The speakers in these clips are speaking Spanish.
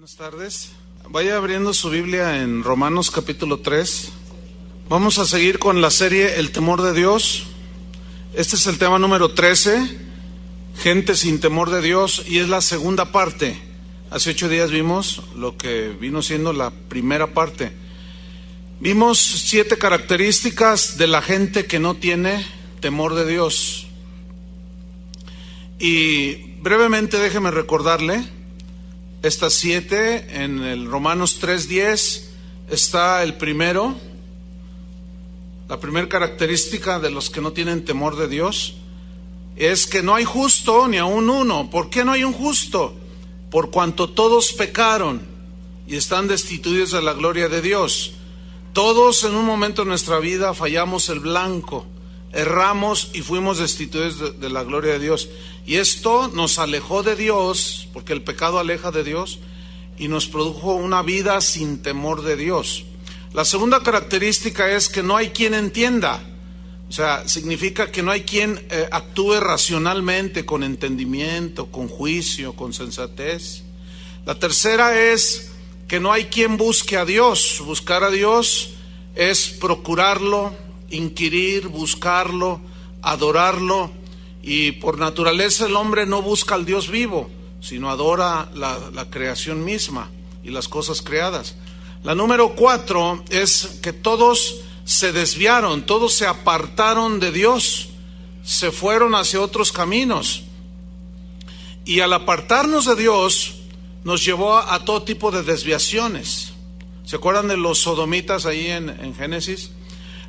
Buenas tardes. Vaya abriendo su Biblia en Romanos capítulo 3. Vamos a seguir con la serie El temor de Dios. Este es el tema número 13, gente sin temor de Dios, y es la segunda parte. Hace 8 días vimos lo que vino siendo la primera parte. Vimos 7 características de la gente que no tiene temor de Dios. Y brevemente déjeme recordarle estas 7. En el Romanos 3:10 está el primero. La primera característica de los que no tienen temor de Dios es que no hay justo ni aun uno. ¿Por qué no hay un justo? Por cuanto todos pecaron y están destituidos de la gloria de Dios. Todos en un momento de nuestra vida fallamos el blanco, erramos y fuimos destituidos de la gloria de Dios. Y esto nos alejó de Dios, porque el pecado aleja de Dios, y nos produjo una vida sin temor de Dios. La segunda característica es que no hay quien entienda. O sea, significa que no hay quien actúe racionalmente, con entendimiento, con juicio, con sensatez. La tercera es que no hay quien busque a Dios. Buscar a Dios es procurarlo, inquirir, buscarlo, adorarlo. Y por naturaleza el hombre no busca al Dios vivo, sino adora la creación misma y las cosas creadas. La número 4 es que todos se desviaron, todos se apartaron de Dios, se fueron hacia otros caminos. Y al apartarnos de Dios nos llevó a todo tipo de desviaciones. ¿Se acuerdan de los sodomitas ahí en Génesis?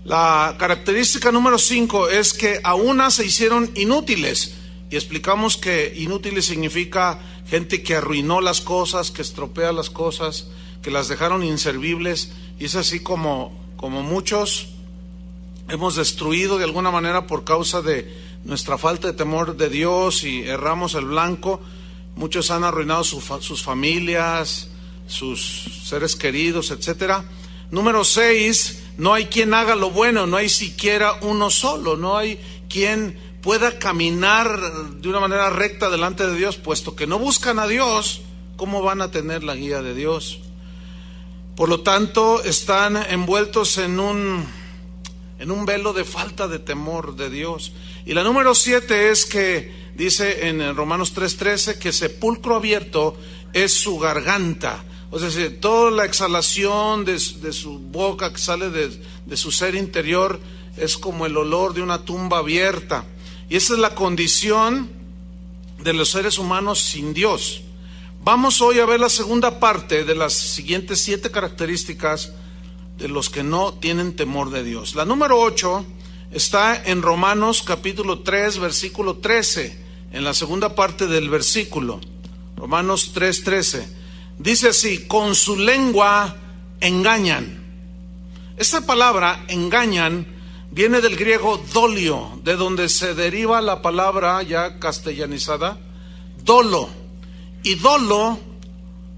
La característica número 5 es que a unas se hicieron inútiles, y explicamos que inútiles significa gente que arruinó las cosas, que estropea las cosas, que las dejaron inservibles, y es así como muchos hemos destruido de alguna manera por causa de nuestra falta de temor de Dios y erramos el blanco. Muchos han arruinado sus familias, sus seres queridos, etcétera. Número 6, no hay quien haga lo bueno, no hay siquiera uno solo, no hay quien pueda caminar de una manera recta delante de Dios, puesto que no buscan a Dios. ¿Cómo van a tener la guía de Dios? Por lo tanto, están envueltos en un velo de falta de temor de Dios. Y la número 7 es que dice en Romanos 3:13 que sepulcro abierto es su garganta. O sea, toda la exhalación de su boca que sale de su ser interior es como el olor de una tumba abierta. Y esa es la condición de los seres humanos sin Dios. Vamos hoy a ver la segunda parte de las siguientes 7 características de los que no tienen temor de Dios. La número 8 está en Romanos capítulo 3, versículo 13, en la segunda parte del versículo. Romanos 3:13. Dice así: con su lengua engañan. Esta palabra engañan viene del griego dolio, de donde se deriva la palabra ya castellanizada, dolo. Y dolo,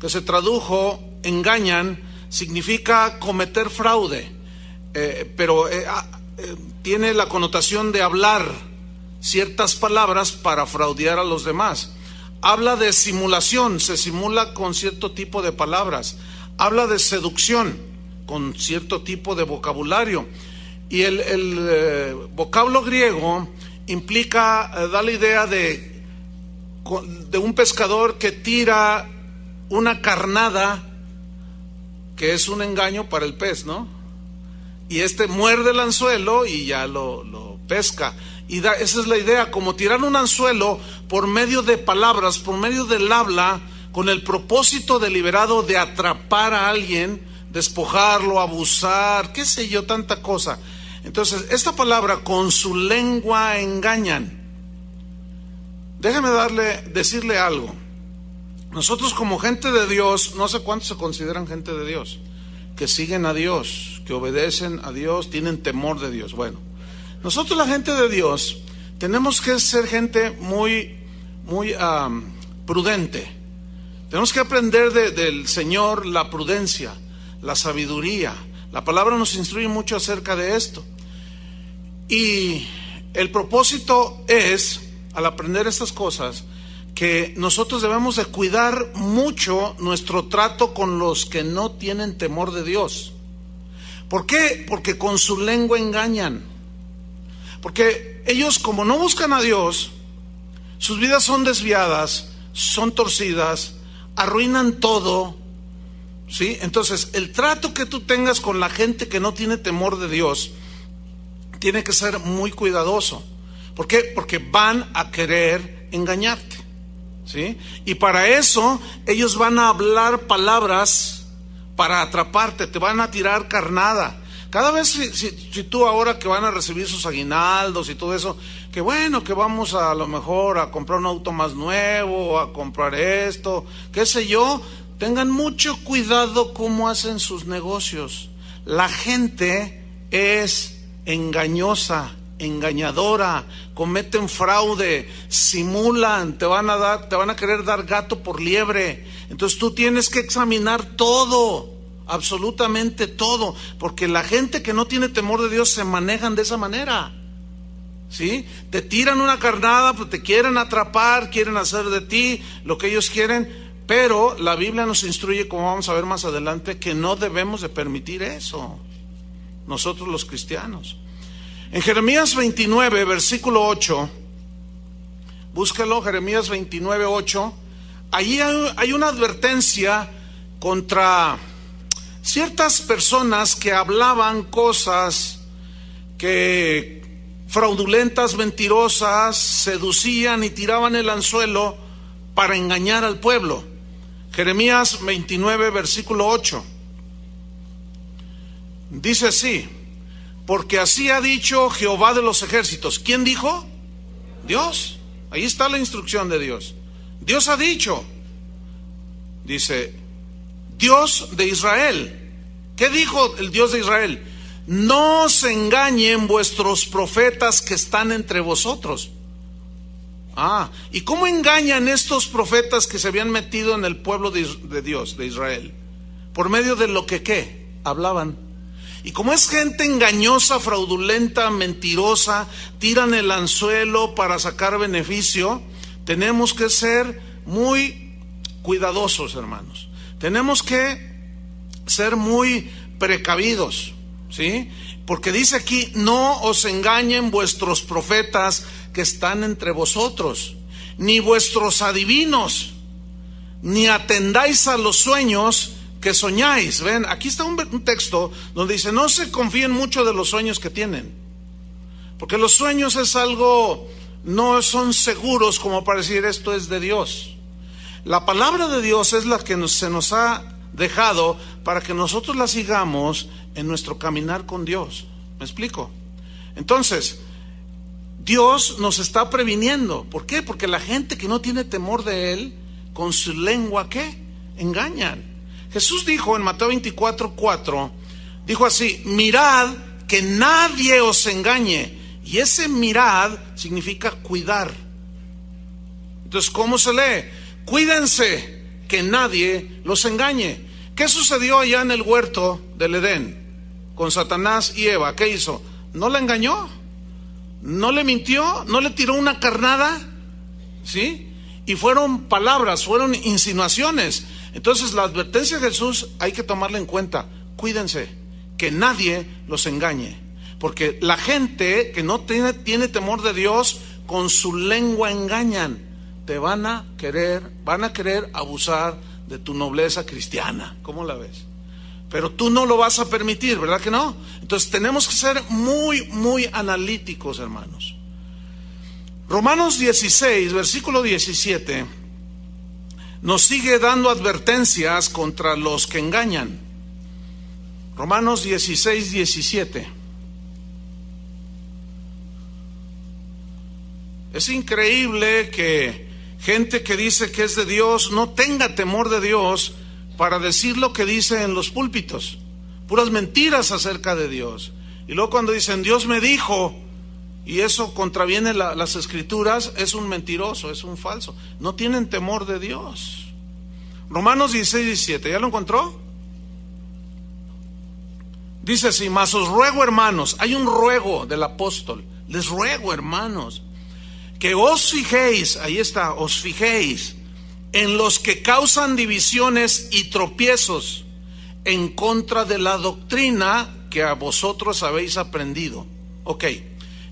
que se tradujo engañan, significa cometer fraude, pero tiene la connotación de hablar ciertas palabras para fraudear a los demás. Habla de simulación, se simula con cierto tipo de palabras. Habla de seducción, con cierto tipo de vocabulario. Y el vocablo griego implica, da la idea de un pescador que tira una carnada, que es un engaño para el pez, ¿no? Y muerde el anzuelo y ya lo pesca. Y esa es la idea, como tirar un anzuelo por medio de palabras, por medio del habla, con el propósito deliberado de atrapar a alguien, despojarlo, abusar, qué sé yo, tanta cosa. Entonces, esta palabra, con su lengua engañan. Déjeme decirle algo. Nosotros como gente de Dios, no sé cuántos se consideran gente de Dios, que siguen a Dios, que obedecen a Dios, tienen temor de Dios. Bueno, nosotros la gente de Dios tenemos que ser gente muy prudente. Tenemos que aprender del Señor la prudencia, la sabiduría. La palabra nos instruye mucho acerca de esto. Y el propósito es, al aprender estas cosas, que nosotros debemos de cuidar mucho nuestro trato con los que no tienen temor de Dios. ¿Por qué? Porque con su lengua engañan. Porque ellos, como no buscan a Dios, sus vidas son desviadas, son torcidas, arruinan todo, ¿sí? Entonces, el trato que tú tengas con la gente que no tiene temor de Dios tiene que ser muy cuidadoso. ¿Por qué? Porque van a querer engañarte, ¿sí? Y para eso ellos van a hablar palabras para atraparte, te van a tirar carnada. Cada vez si tú ahora que van a recibir sus aguinaldos y todo eso, que bueno, que vamos a lo mejor a comprar un auto más nuevo, o a comprar esto, qué sé yo, tengan mucho cuidado cómo hacen sus negocios. La gente es engañosa, engañadora, cometen fraude, simulan, te van a querer dar gato por liebre. Entonces tú tienes que examinar todo, absolutamente todo, porque la gente que no tiene temor de Dios se manejan de esa manera, ¿sí? Te tiran una carnada, pues te quieren atrapar, quieren hacer de ti lo que ellos quieren, pero la Biblia nos instruye, como vamos a ver más adelante, que no debemos de permitir eso, nosotros los cristianos. En Jeremías 29, versículo 8, búsquelo, Jeremías 29, 8, allí hay una advertencia contra ciertas personas que hablaban cosas que fraudulentas, mentirosas, seducían y tiraban el anzuelo para engañar al pueblo. Jeremías 29, versículo 8. Dice así: porque así ha dicho Jehová de los ejércitos. ¿Quién dijo? Dios. Ahí está la instrucción de Dios. Dios ha dicho. Dice, Dios de Israel. ¿Qué dijo el Dios de Israel? No se engañen vuestros profetas que están entre vosotros. ¿Y cómo engañan estos profetas que se habían metido en el pueblo de Dios, de Israel? Por medio de lo que, ¿qué? Hablaban. Y como es gente engañosa, fraudulenta, mentirosa, tiran el anzuelo para sacar beneficio, tenemos que ser muy cuidadosos, hermanos. Tenemos que ser muy precavidos, ¿sí? Porque dice aquí, no os engañen vuestros profetas que están entre vosotros, ni vuestros adivinos, ni atendáis a los sueños que soñáis. Ven, aquí está un texto donde dice, no se confíen mucho de los sueños que tienen, porque los sueños es algo, no son seguros como para decir esto es de Dios. La palabra de Dios es la que se nos ha dejado para que nosotros la sigamos en nuestro caminar con Dios. ¿Me explico? Entonces, Dios nos está previniendo. ¿Por qué? Porque la gente que no tiene temor de Él, con su lengua, ¿qué? Engañan. Jesús dijo en Mateo 24:4, dijo así, mirad que nadie os engañe. Y ese mirad significa cuidar. Entonces, ¿cómo se lee? Cuídense que nadie los engañe. ¿Qué sucedió allá en el huerto del Edén con Satanás y Eva? ¿Qué hizo? ¿No la engañó? ¿No le mintió? ¿No le tiró una carnada? ¿Sí? Y fueron palabras, fueron insinuaciones. Entonces la advertencia de Jesús hay que tomarla en cuenta. Cuídense, que nadie los engañe. Porque la gente que no tiene temor de Dios, con su lengua engañan. Te van a querer abusar de tu nobleza cristiana. ¿Cómo la ves? Pero tú no lo vas a permitir, ¿verdad que no? Entonces tenemos que ser muy, muy analíticos, hermanos. Romanos 16, versículo 17, nos sigue dando advertencias contra los que engañan. Romanos 16, 17. Es increíble que gente que dice que es de Dios no tenga temor de Dios para decir lo que dice en los púlpitos, puras mentiras acerca de Dios. Y luego cuando dicen Dios me dijo, y eso contraviene las escrituras, es un mentiroso, es un falso. No tienen temor de Dios. Romanos 16, 17, ¿ya lo encontró? Dice así, mas os ruego, hermanos, hay un ruego del apóstol, les ruego, hermanos, que os fijéis, ahí está, os fijéis en los que causan divisiones y tropiezos en contra de la doctrina que a vosotros habéis aprendido. Ok,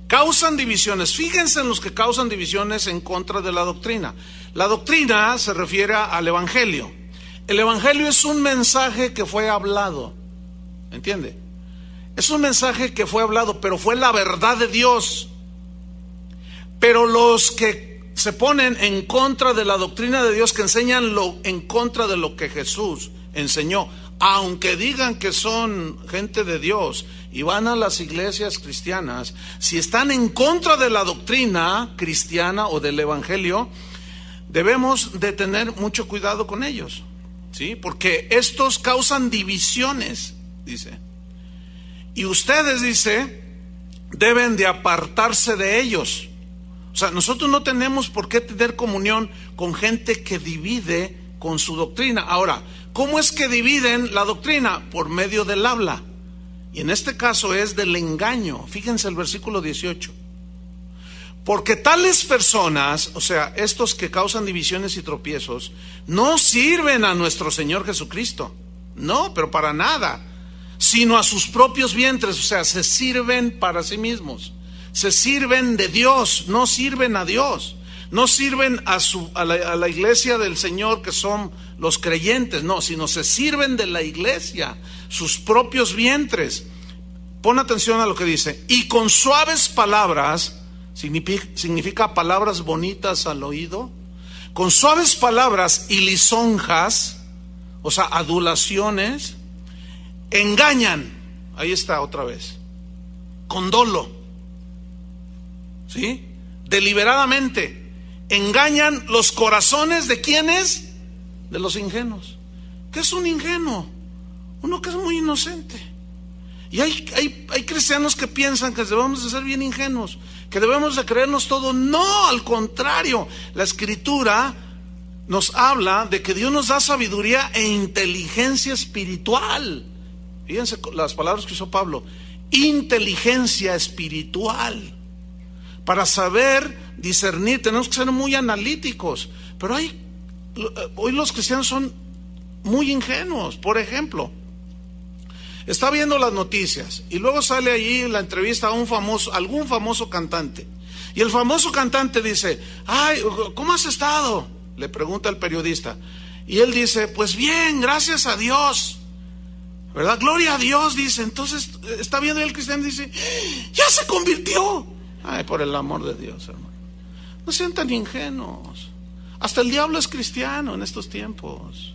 causan divisiones. Fíjense en los que causan divisiones en contra de la doctrina. La doctrina se refiere al evangelio. El evangelio es un mensaje que fue hablado, ¿entiende? Es un mensaje que fue hablado, pero fue la verdad de Dios. Pero los que se ponen en contra de la doctrina de Dios, que enseñan en contra de lo que Jesús enseñó, aunque digan que son gente de Dios y van a las iglesias cristianas, si están en contra de la doctrina cristiana o del evangelio, debemos de tener mucho cuidado con ellos, ¿sí? Porque estos causan divisiones, dice. Y ustedes, dice, deben de apartarse de ellos. O sea, nosotros no tenemos por qué tener comunión con gente que divide con su doctrina. Ahora, ¿cómo es que dividen la doctrina? Por medio del habla. Y en este caso es del engaño. Fíjense el versículo 18. Porque tales personas, o sea, estos que causan divisiones y tropiezos, no sirven a nuestro Señor Jesucristo. No, pero para nada. Sino a sus propios vientres, o sea, se sirven para sí mismos. Se sirven de Dios, no sirven a Dios. No sirven a la iglesia del Señor, que son los creyentes, no, sino se sirven de la iglesia, sus propios vientres. Pon atención a lo que dice. Y con suaves palabras, significa palabras bonitas al oído, con suaves palabras y lisonjas, o sea, adulaciones, engañan, ahí está otra vez, con dolo, ¿sí? Deliberadamente engañan los corazones de ¿quiénes? De los ingenuos. ¿Qué es un ingenuo? Uno que es muy inocente. Y hay cristianos que piensan que debemos de ser bien ingenuos, que debemos de creernos todo. No, al contrario, la Escritura nos habla de que Dios nos da sabiduría e inteligencia espiritual. Fíjense las palabras que usó Pablo: inteligencia espiritual. Para saber discernir, tenemos que ser muy analíticos. Pero hoy los cristianos son muy ingenuos. Por ejemplo, está viendo las noticias y luego sale allí la entrevista a algún famoso cantante. Y el famoso cantante dice: ay, ¿cómo has estado?, le pregunta el periodista. Y él dice: pues bien, gracias a Dios, ¿verdad? Gloria a Dios, dice. Entonces está viendo el cristiano y dice: ya se convirtió. Ay, por el amor de Dios, hermano, no sean tan ingenuos. Hasta el diablo es cristiano en estos tiempos.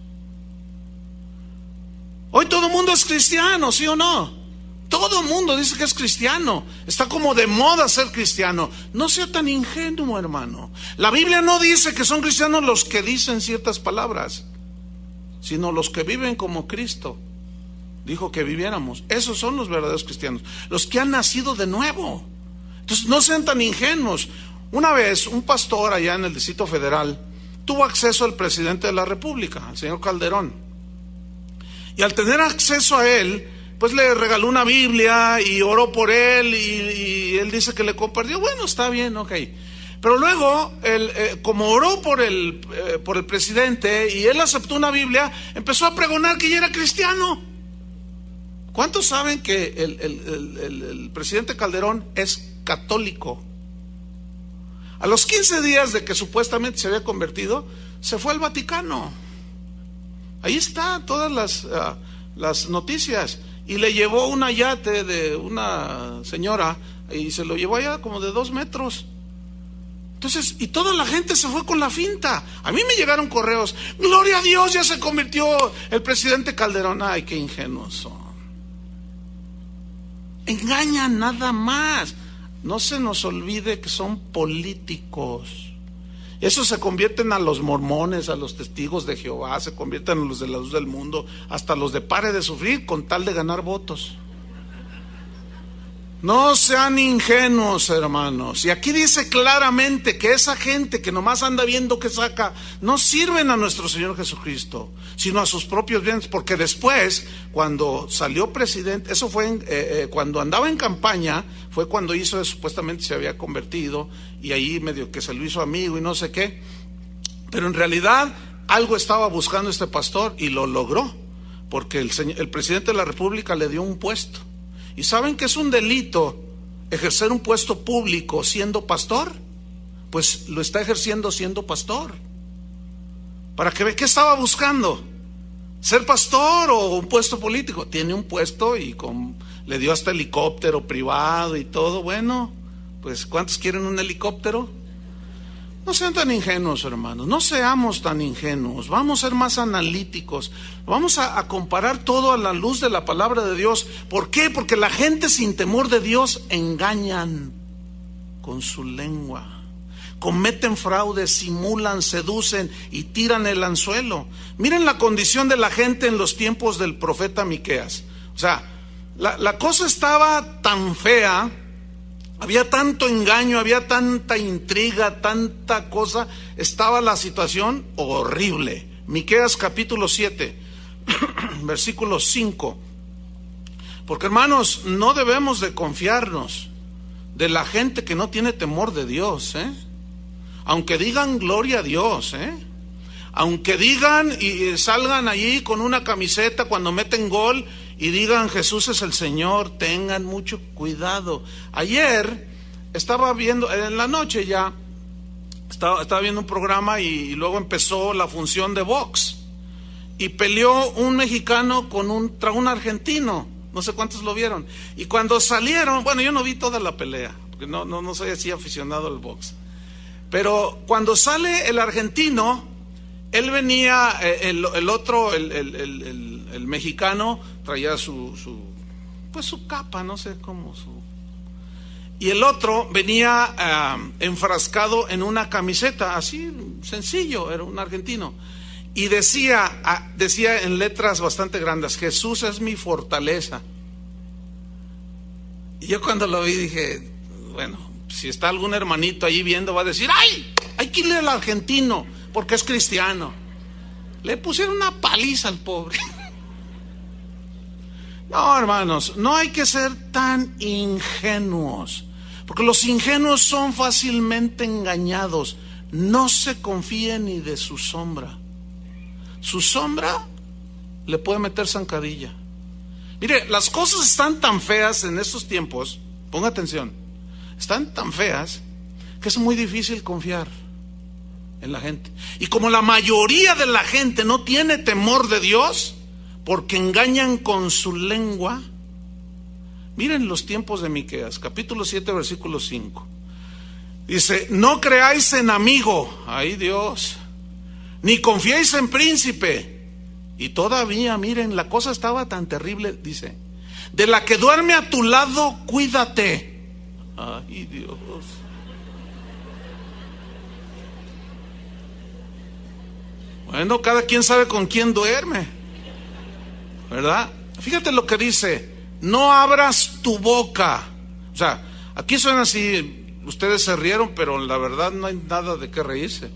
Hoy todo el mundo es cristiano, ¿sí o no? Todo el mundo dice que es cristiano. Está como de moda ser cristiano. No sea tan ingenuo, hermano. La Biblia no dice que son cristianos los que dicen ciertas palabras, sino los que viven como Cristo dijo que viviéramos. Esos son los verdaderos cristianos, los que han nacido de nuevo. Entonces no sean tan ingenuos. Una vez un pastor allá en el Distrito Federal tuvo acceso al presidente de la República, al señor Calderón. Y al tener acceso a él, pues le regaló una Biblia y oró por él, y él dice que le compartió. Bueno, está bien, ok. Pero luego, como oró por el presidente y él aceptó una Biblia, empezó a pregonar que ya era cristiano. ¿Cuántos saben que el presidente Calderón es católico? A los 15 días de que supuestamente se había convertido, se fue al Vaticano. Ahí está todas las noticias. Y le llevó un yate de una señora y se lo llevó allá como de 2 metros. Entonces, y toda la gente se fue con la finta. A mí me llegaron correos: gloria a Dios, ya se convirtió el presidente Calderón. Ay, qué ingenuos son. Engañan nada más. No se nos olvide que son políticos. Eso se convierten a los mormones, a los testigos de Jehová, se convierten a los de la luz del mundo, hasta los de Pare de Sufrir, con tal de ganar votos. No sean ingenuos, hermanos. Y aquí dice claramente que esa gente que nomás anda viendo qué saca, no sirven a nuestro Señor Jesucristo, sino a sus propios bienes. Porque después, cuando salió presidente, eso fue cuando andaba en campaña, fue cuando hizo, supuestamente se había convertido, y ahí medio que se lo hizo amigo y no sé qué. Pero en realidad algo estaba buscando este pastor y lo logró, porque el presidente de la República le dio un puesto. ¿Y saben que es un delito ejercer un puesto público siendo pastor? Pues lo está ejerciendo siendo pastor. ¿Para qué ve qué estaba buscando? ¿Ser pastor o un puesto político? Tiene un puesto y le dio hasta helicóptero privado y todo. Bueno, pues ¿cuántos quieren un helicóptero? No sean tan ingenuos, hermanos, no seamos tan ingenuos, vamos a ser más analíticos, vamos a comparar todo a la luz de la palabra de Dios. ¿Por qué? Porque la gente sin temor de Dios engañan con su lengua, cometen fraudes, simulan, seducen y tiran el anzuelo. Miren la condición de la gente en los tiempos del profeta Miqueas. O sea, la cosa estaba tan fea. Había tanto engaño, había tanta intriga, tanta cosa. Estaba la situación horrible. Miqueas capítulo 7, versículo 5. Porque hermanos, no debemos de confiarnos de la gente que no tiene temor de Dios, aunque digan gloria a Dios, aunque digan y salgan allí con una camiseta cuando meten gol y digan Jesús es el Señor, tengan mucho cuidado. Ayer estaba viendo, en la noche ya, estaba viendo un programa y luego empezó la función de box. Y peleó un mexicano contra un argentino, no sé cuántos lo vieron. Y cuando salieron, bueno, yo no vi toda la pelea, porque no soy así aficionado al box. Pero cuando sale el argentino, él venía, el otro, el mexicano, traía su capa, no sé cómo, y el otro venía enfrascado en una camiseta, así sencillo, era un argentino, y decía en letras bastante grandes, Jesús es mi fortaleza. Y yo cuando lo vi dije, bueno, si está algún hermanito ahí viendo va a decir, ¡ay! Hay que irle al argentino, porque es cristiano. Le pusieron una paliza al pobre. No, hermanos, no hay que ser tan ingenuos, porque los ingenuos son fácilmente engañados. No se confíen ni de su sombra. Su sombra le puede meter zancadilla. Mire, las cosas están tan feas en estos tiempos, ponga atención, están tan feas que es muy difícil confiar en la gente. Y como la mayoría de la gente no tiene temor de Dios, porque engañan con su lengua. Miren los tiempos de Miqueas, capítulo 7, versículo 5. Dice, no creáis en amigo, ay Dios, ni confiéis en príncipe. Y todavía, miren, la cosa estaba tan terrible, dice, de la que duerme a tu lado, cuídate. Ay Dios. Bueno, cada quien sabe con quién duerme, ¿verdad? Fíjate lo que dice, no abras tu boca. O sea, aquí suena así, ustedes se rieron, pero la verdad no hay nada de qué reírse.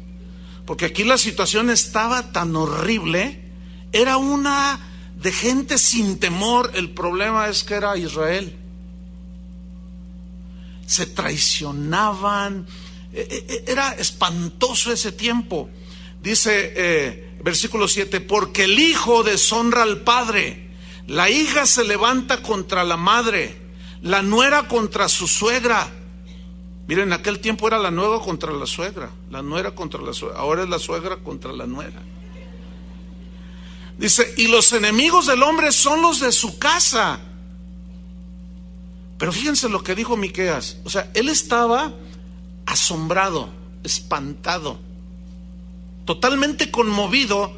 Porque aquí la situación estaba tan horrible, era una de gente sin temor. El problema es que era Israel. Se traicionaban, era espantoso ese tiempo. Dice versículo 7, porque el hijo deshonra al padre, la hija se levanta contra la madre, la nuera contra su suegra. Miren, en aquel tiempo era la nuera contra la suegra, la nuera contra la suegra, ahora es la suegra contra la nuera. Dice, y los enemigos del hombre son los de su casa. Pero fíjense lo que dijo Miqueas, o sea, él estaba asombrado, espantado, totalmente conmovido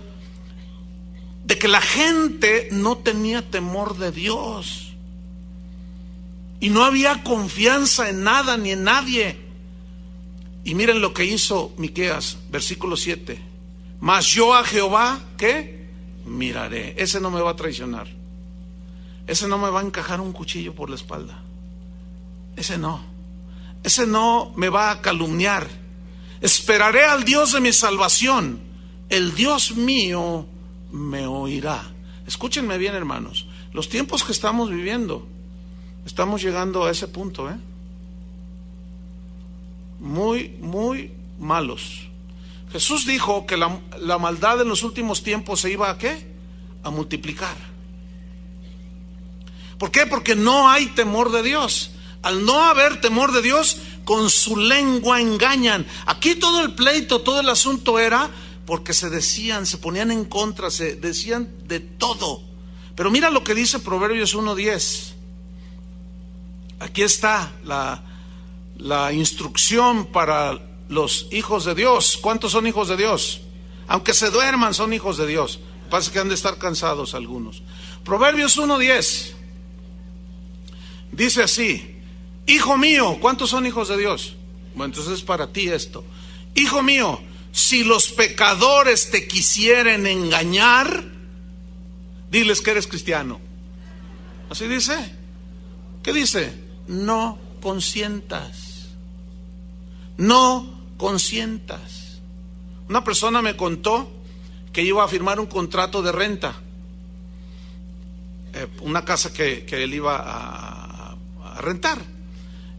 de que la gente no tenía temor de Dios y no había confianza en nada ni en nadie. Y miren lo que hizo Miqueas, versículo 7. Mas yo a Jehová, ¿qué? Miraré. Ese no me va a traicionar, ese no me va a encajar un cuchillo por la espalda. ese no me va a calumniar. Esperaré al Dios de mi salvación, el Dios mío me oirá. Escúchenme bien, hermanos, los tiempos que estamos viviendo, estamos llegando a ese punto, muy, muy malos. Jesús dijo que la maldad en los últimos tiempos se iba ¿a qué? A multiplicar. ¿Por qué? Porque no hay temor de Dios. Al no haber temor de Dios, con su lengua engañan. Aquí todo el pleito, todo el asunto era porque se ponían en contra, se decían de todo. Pero mira lo que dice Proverbios 1:10. Aquí está la instrucción para los hijos de Dios. ¿Cuántos son hijos de Dios? Aunque se duerman, son hijos de Dios. Pasa que han de estar cansados algunos. Proverbios 1:10 dice así: hijo mío, ¿cuántos son hijos de Dios? Bueno, entonces es para ti esto. Hijo mío, si los pecadores te quisieren engañar, diles que eres cristiano. Así dice. ¿Qué dice? No consientas. No consientas. Una persona me contó que iba a firmar un contrato de renta, una casa que él iba a rentar.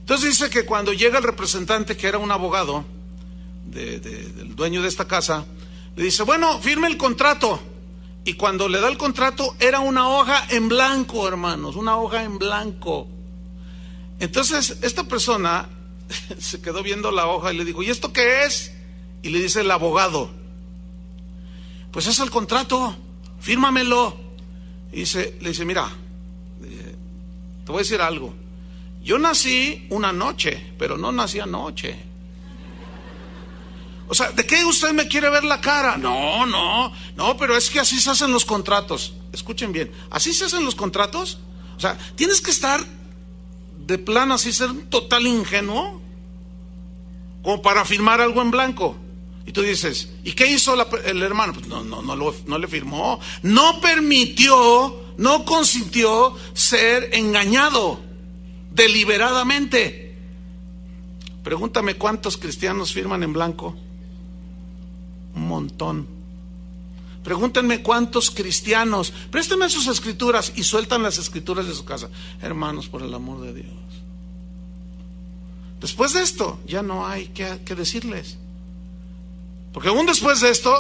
Entonces dice que cuando llega el representante, que era un abogado del dueño de esta casa, le dice: bueno, firme el contrato. Y cuando le da el contrato, era una hoja en blanco, hermanos, una hoja en blanco. Entonces esta persona se quedó viendo la hoja y le dijo: ¿y esto qué es? Y le dice el abogado: pues es el contrato, fírmamelo. Y le dice: mira, te voy a decir algo. Yo nací una noche, pero no nací anoche. O sea, ¿de qué usted me quiere ver la cara? No, pero es que así se hacen los contratos. Escuchen bien, ¿así se hacen los contratos? O sea, tienes que estar de plano así, ser un total ingenuo como para firmar algo en blanco. Y tú dices: ¿y qué hizo el hermano? Pues no le firmó. No permitió, no consintió ser engañado deliberadamente. Pregúntame cuántos cristianos firman en blanco. Un montón. Pregúntenme cuántos cristianos, préstenme sus escrituras, y sueltan las escrituras de su casa. Hermanos, por el amor de Dios. Después de esto, ya no hay que decirles. Porque aún después de esto,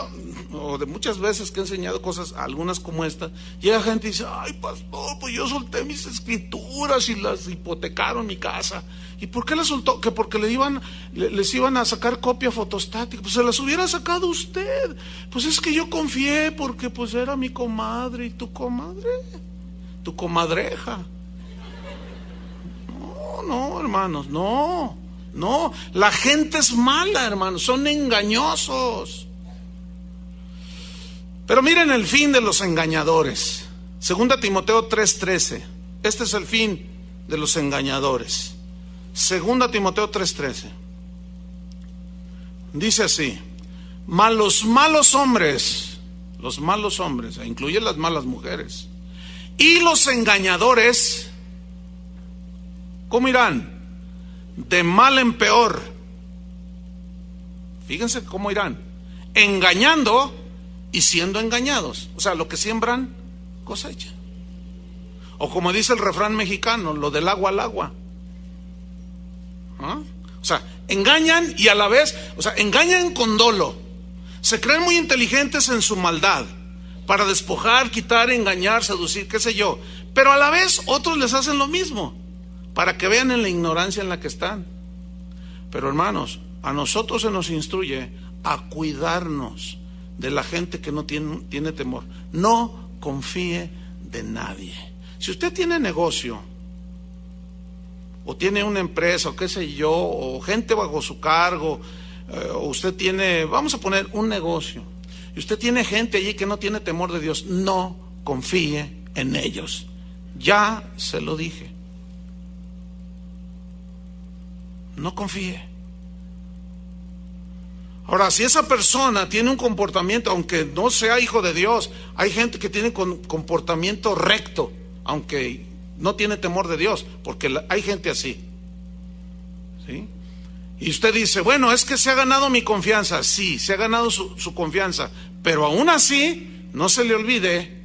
o de muchas veces que he enseñado cosas, algunas como esta, llega gente y dice: ay, pastor, pues yo solté mis escrituras y las hipotecaron mi casa. ¿Y por qué las soltó? Que porque les iban a sacar copia fotostática. Pues se las hubiera sacado usted. Pues es que yo confié porque pues era mi comadre. ¿Y tu comadre? Tu comadreja. No, hermanos, no. La gente es mala, hermanos, son engañosos. Pero miren el fin de los engañadores. 2 Timoteo 3:13. Este es el fin de los engañadores. 2 Timoteo 3:13. Dice así: mas los malos hombres, e incluye las malas mujeres, y los engañadores, ¿cómo irán? De mal en peor. Fíjense cómo irán: engañando y siendo engañados. O sea, lo que siembran, cosecha. O como dice el refrán mexicano, lo del agua al agua. O sea, engañan y a la vez, o sea, engañan con dolo. Se creen muy inteligentes en su maldad, para despojar, quitar, engañar, seducir, qué sé yo. Pero a la vez otros les hacen lo mismo, para que vean en la ignorancia en la que están. Pero hermanos, a nosotros se nos instruye a cuidarnos de la gente que no tiene temor. No confíe de nadie. Si usted tiene negocio, o tiene una empresa, o qué sé yo, o gente bajo su cargo, o usted tiene, vamos a poner un negocio, y usted tiene gente allí que no tiene temor de Dios, no confíe en ellos. Ya se lo dije. No confíe. Ahora, si esa persona tiene un comportamiento, aunque no sea hijo de Dios, hay gente que tiene comportamiento recto, aunque no tiene temor de Dios, porque hay gente así. Y usted dice, bueno, es que se ha ganado mi confianza. Sí, se ha ganado su confianza, pero aún así, no se le olvide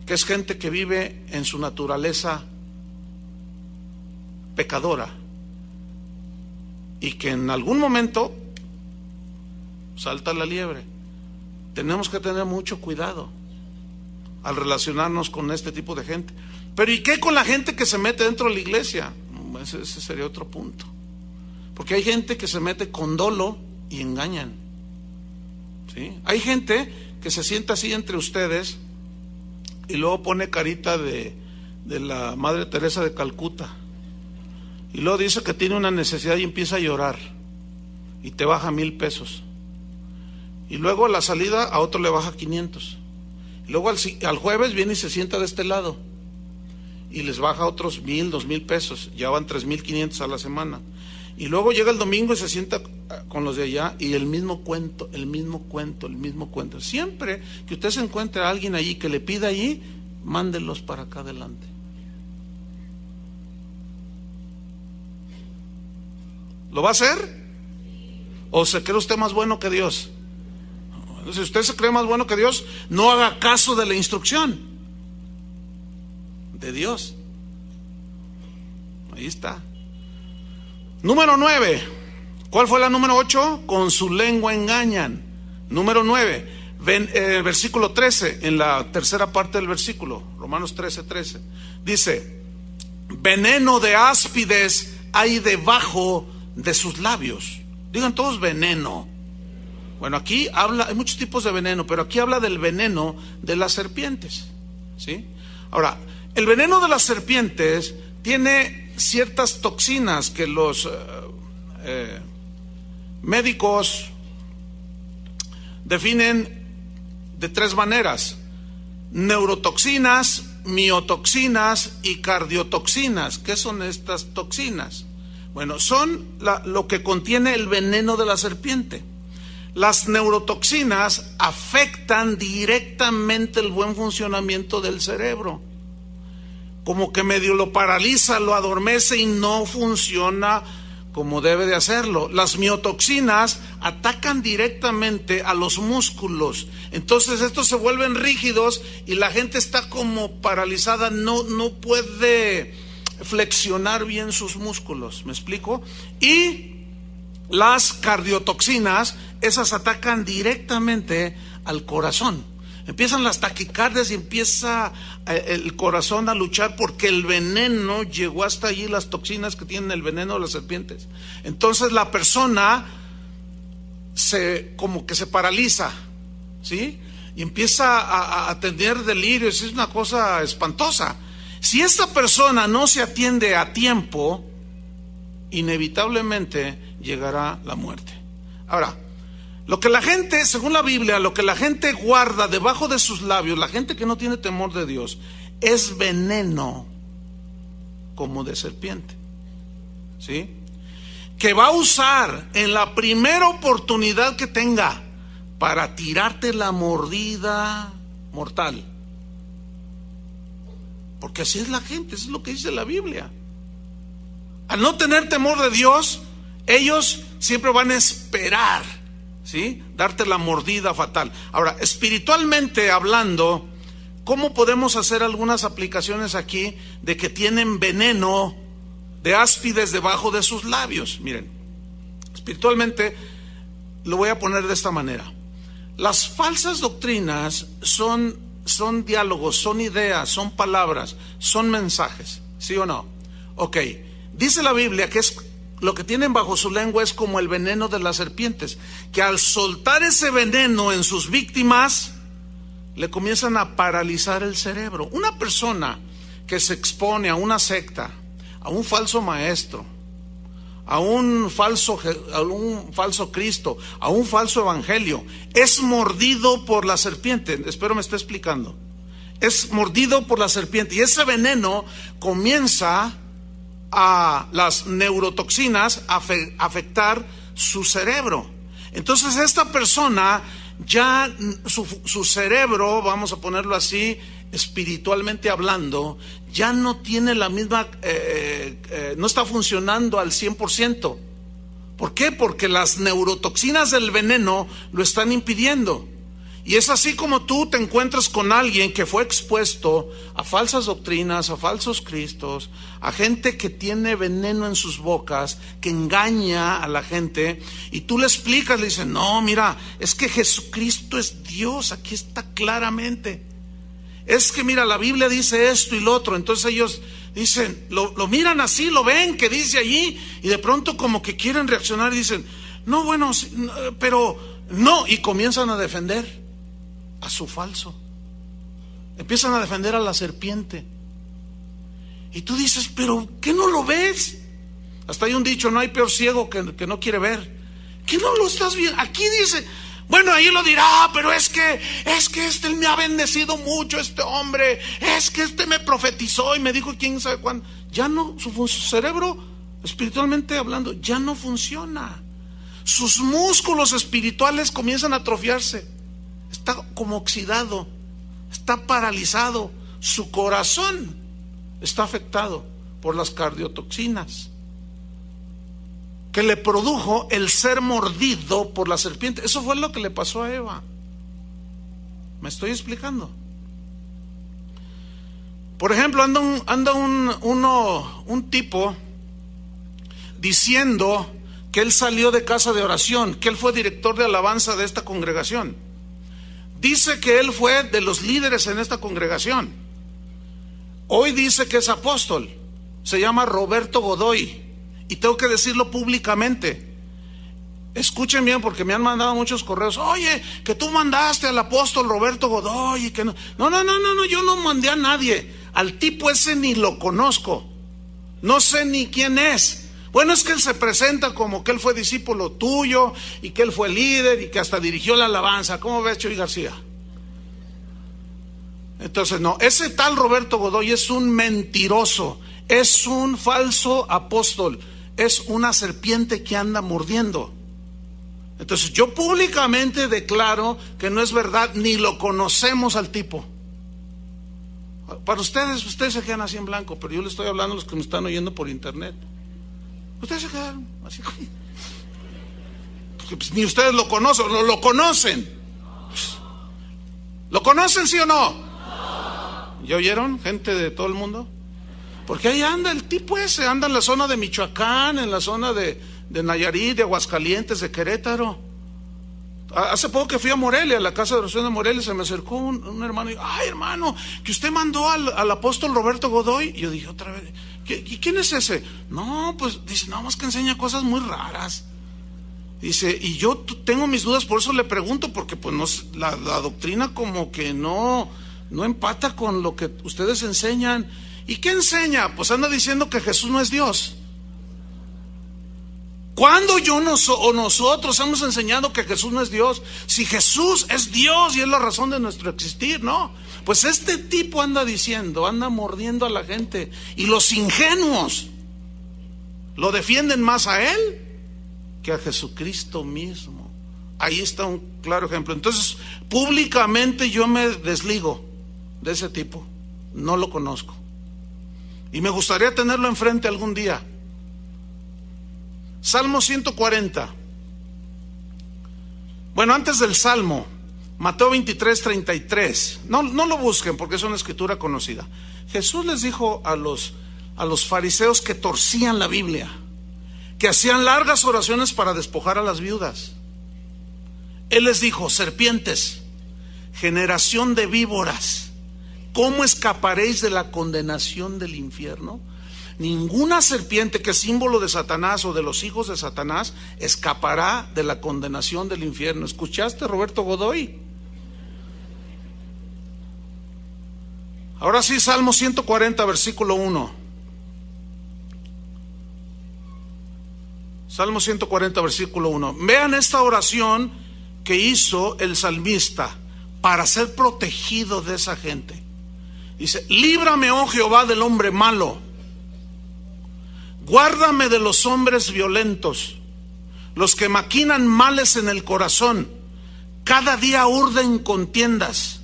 que es gente que vive en su naturaleza pecadora y que en algún momento salta la liebre. Tenemos que tener mucho cuidado al relacionarnos con este tipo de gente. Pero ¿y qué con la gente que se mete dentro de la iglesia? Ese sería otro punto. Porque hay gente que se mete con dolo y engañan, ¿sí? Hay gente que se sienta así entre ustedes y luego pone carita de la Madre Teresa de Calcuta, y luego dice que tiene una necesidad y empieza a llorar y te baja 1,000 pesos, y luego a la salida a otro le baja 500, y luego al jueves viene y se sienta de este lado y les baja otros 1,000, 2,000 pesos, ya van 3,500 a la semana. Y luego llega el domingo y se sienta con los de allá y el mismo cuento. Siempre que usted se encuentre a alguien allí que le pida allí, mándelos para acá adelante. ¿Lo va a hacer? ¿O se cree usted más bueno que Dios? Si usted se cree más bueno que Dios, no haga caso de la instrucción de Dios. Ahí está. Número 9. ¿Cuál fue la número 8? Con su lengua engañan. Número 9. Versículo 13, en la tercera parte del versículo, Romanos 13:13. Dice: veneno de áspides hay debajo de sus labios. Digan todos veneno. Bueno, aquí hay muchos tipos de veneno, pero aquí habla del veneno de las serpientes, ¿sí? Ahora, el veneno de las serpientes tiene ciertas toxinas que los médicos definen de 3 maneras: neurotoxinas, miotoxinas y cardiotoxinas. ¿Qué son estas toxinas? Bueno, son lo que contiene el veneno de la serpiente. Las neurotoxinas afectan directamente el buen funcionamiento del cerebro, como que medio lo paraliza, lo adormece y no funciona como debe de hacerlo. Las miotoxinas atacan directamente a los músculos, entonces estos se vuelven rígidos y la gente está como paralizada, no puede flexionar bien sus músculos, ¿me explico? Y las cardiotoxinas, esas atacan directamente al corazón. Empiezan las taquicardias y empieza el corazón a luchar porque el veneno llegó hasta allí, las toxinas que tienen el veneno de las serpientes. Entonces la persona como que se paraliza, ¿sí? Y empieza a tener delirios. Es una cosa espantosa. Si esta persona no se atiende a tiempo, inevitablemente llegará la muerte. Ahora, lo que la gente, según la Biblia, lo que la gente guarda debajo de sus labios, la gente que no tiene temor de Dios, es veneno como de serpiente, ¿sí? Que va a usar en la primera oportunidad que tenga para tirarte la mordida mortal. Porque así es la gente, eso es lo que dice la Biblia. Al no tener temor de Dios, ellos siempre van a esperar, ¿sí? Darte la mordida fatal. Ahora, espiritualmente hablando, ¿cómo podemos hacer algunas aplicaciones aquí de que tienen veneno de áspides debajo de sus labios? Miren, espiritualmente lo voy a poner de esta manera. Las falsas doctrinas son diálogos, son ideas, son palabras, son mensajes, ¿sí o no? Ok, dice la Biblia que lo que tienen bajo su lengua es como el veneno de las serpientes, que al soltar ese veneno en sus víctimas, le comienzan a paralizar el cerebro. Una persona que se expone a una secta, a un falso maestro, a un falso Cristo, a un falso evangelio, es mordido por la serpiente. Espero me esté explicando. Es mordido por la serpiente y ese veneno comienza a las neurotoxinas a afectar su cerebro. Entonces esta persona ya su cerebro, vamos a ponerlo así, espiritualmente hablando, ya no tiene la misma, no está funcionando al 100%. ¿Por qué? Porque las neurotoxinas del veneno lo están impidiendo. Y es así como tú te encuentras con alguien que fue expuesto a falsas doctrinas, a falsos cristos, a gente que tiene veneno en sus bocas, que engaña a la gente, y tú le explicas, le dices, no, mira, es que Jesucristo es Dios, aquí está claramente. Es que mira, la Biblia dice esto y lo otro. Entonces ellos dicen, lo miran así, lo ven que dice allí, y de pronto como que quieren reaccionar y dicen, no, bueno, pero no, y comienzan a defender a su falso. Empiezan a defender a la serpiente. Y tú dices, pero ¿qué no lo ves? Hasta hay un dicho, no hay peor ciego que no quiere ver. ¿Qué no lo estás viendo? Aquí dice, bueno, ahí lo dirá, pero es que este me ha bendecido mucho, este hombre, es que este me profetizó y me dijo quién sabe cuándo. Ya no, su cerebro, espiritualmente hablando, ya no funciona. Sus músculos espirituales comienzan a atrofiarse. Está como oxidado, está paralizado, su corazón está afectado por las cardiotoxinas que le produjo el ser mordido por la serpiente. Eso fue lo que le pasó a Eva. ¿Me estoy explicando? Por ejemplo, anda un tipo diciendo que él salió de casa de oración, que él fue director de alabanza de esta congregación. Dice que él fue de los líderes en esta congregación. Hoy dice que es apóstol. Se llama Roberto Godoy. Y tengo que decirlo públicamente. Escuchen bien, porque me han mandado muchos correos. Oye, que tú mandaste al apóstol Roberto Godoy y que no. No, yo no mandé a nadie. Al tipo ese ni lo conozco. No sé ni quién es. Bueno, es que él se presenta como que él fue discípulo tuyo y que él fue líder y que hasta dirigió la alabanza. ¿Cómo ves, Chuy García? Entonces, no, ese tal Roberto Godoy es un mentiroso, es un falso apóstol, es una serpiente que anda mordiendo. Entonces, yo públicamente declaro que no es verdad, ni lo conocemos al tipo. Para ustedes se quedan así en blanco, pero yo les estoy hablando a los que me están oyendo por internet. Ustedes se quedaron así, porque pues, ni ustedes lo conocen, no lo conocen. ¿Lo conocen, sí o no? ¿Ya oyeron, gente de todo el mundo? Porque ahí anda el tipo ese, anda en la zona de Michoacán, en la zona de Nayarit, de Aguascalientes, de Querétaro. Hace poco que fui a Morelia, a la casa de oración de Morelia, se me acercó un hermano y dijo, ay hermano, que usted mandó al apóstol Roberto Godoy. Y yo dije otra vez, ¿y quién es ese? No, pues dice, no, más que enseña cosas muy raras. Dice, y yo tengo mis dudas, por eso le pregunto, porque pues no, la doctrina como que no empata con lo que ustedes enseñan. ¿Y qué enseña? Pues anda diciendo que Jesús no es Dios. ¿Cuándo nosotros hemos enseñado que Jesús no es Dios? Si Jesús es Dios y es la razón de nuestro existir, ¿no? Pues este tipo anda diciendo, anda mordiendo a la gente. Y los ingenuos lo defienden más a él que a Jesucristo mismo. Ahí está un claro ejemplo. Entonces, públicamente yo me desligo de ese tipo. No lo conozco. Y me gustaría tenerlo enfrente algún día. Salmo 140. Bueno, antes del Salmo, Mateo 23:33. No lo busquen porque es una escritura conocida. Jesús les dijo a los fariseos que torcían la Biblia, que hacían largas oraciones para despojar a las viudas. Él les dijo, serpientes, generación de víboras, ¿cómo escaparéis de la condenación del infierno? Ninguna serpiente que es símbolo de Satanás o de los hijos de Satanás escapará de la condenación del infierno. ¿Escuchaste, Roberto Godoy? Ahora sí, Salmo 140, versículo 1. Salmo 140, versículo 1. Vean esta oración que hizo el salmista para ser protegido de esa gente. Dice, líbrame, oh Jehová, del hombre malo. Guárdame de los hombres violentos, los que maquinan males en el corazón. Cada día urden contiendas.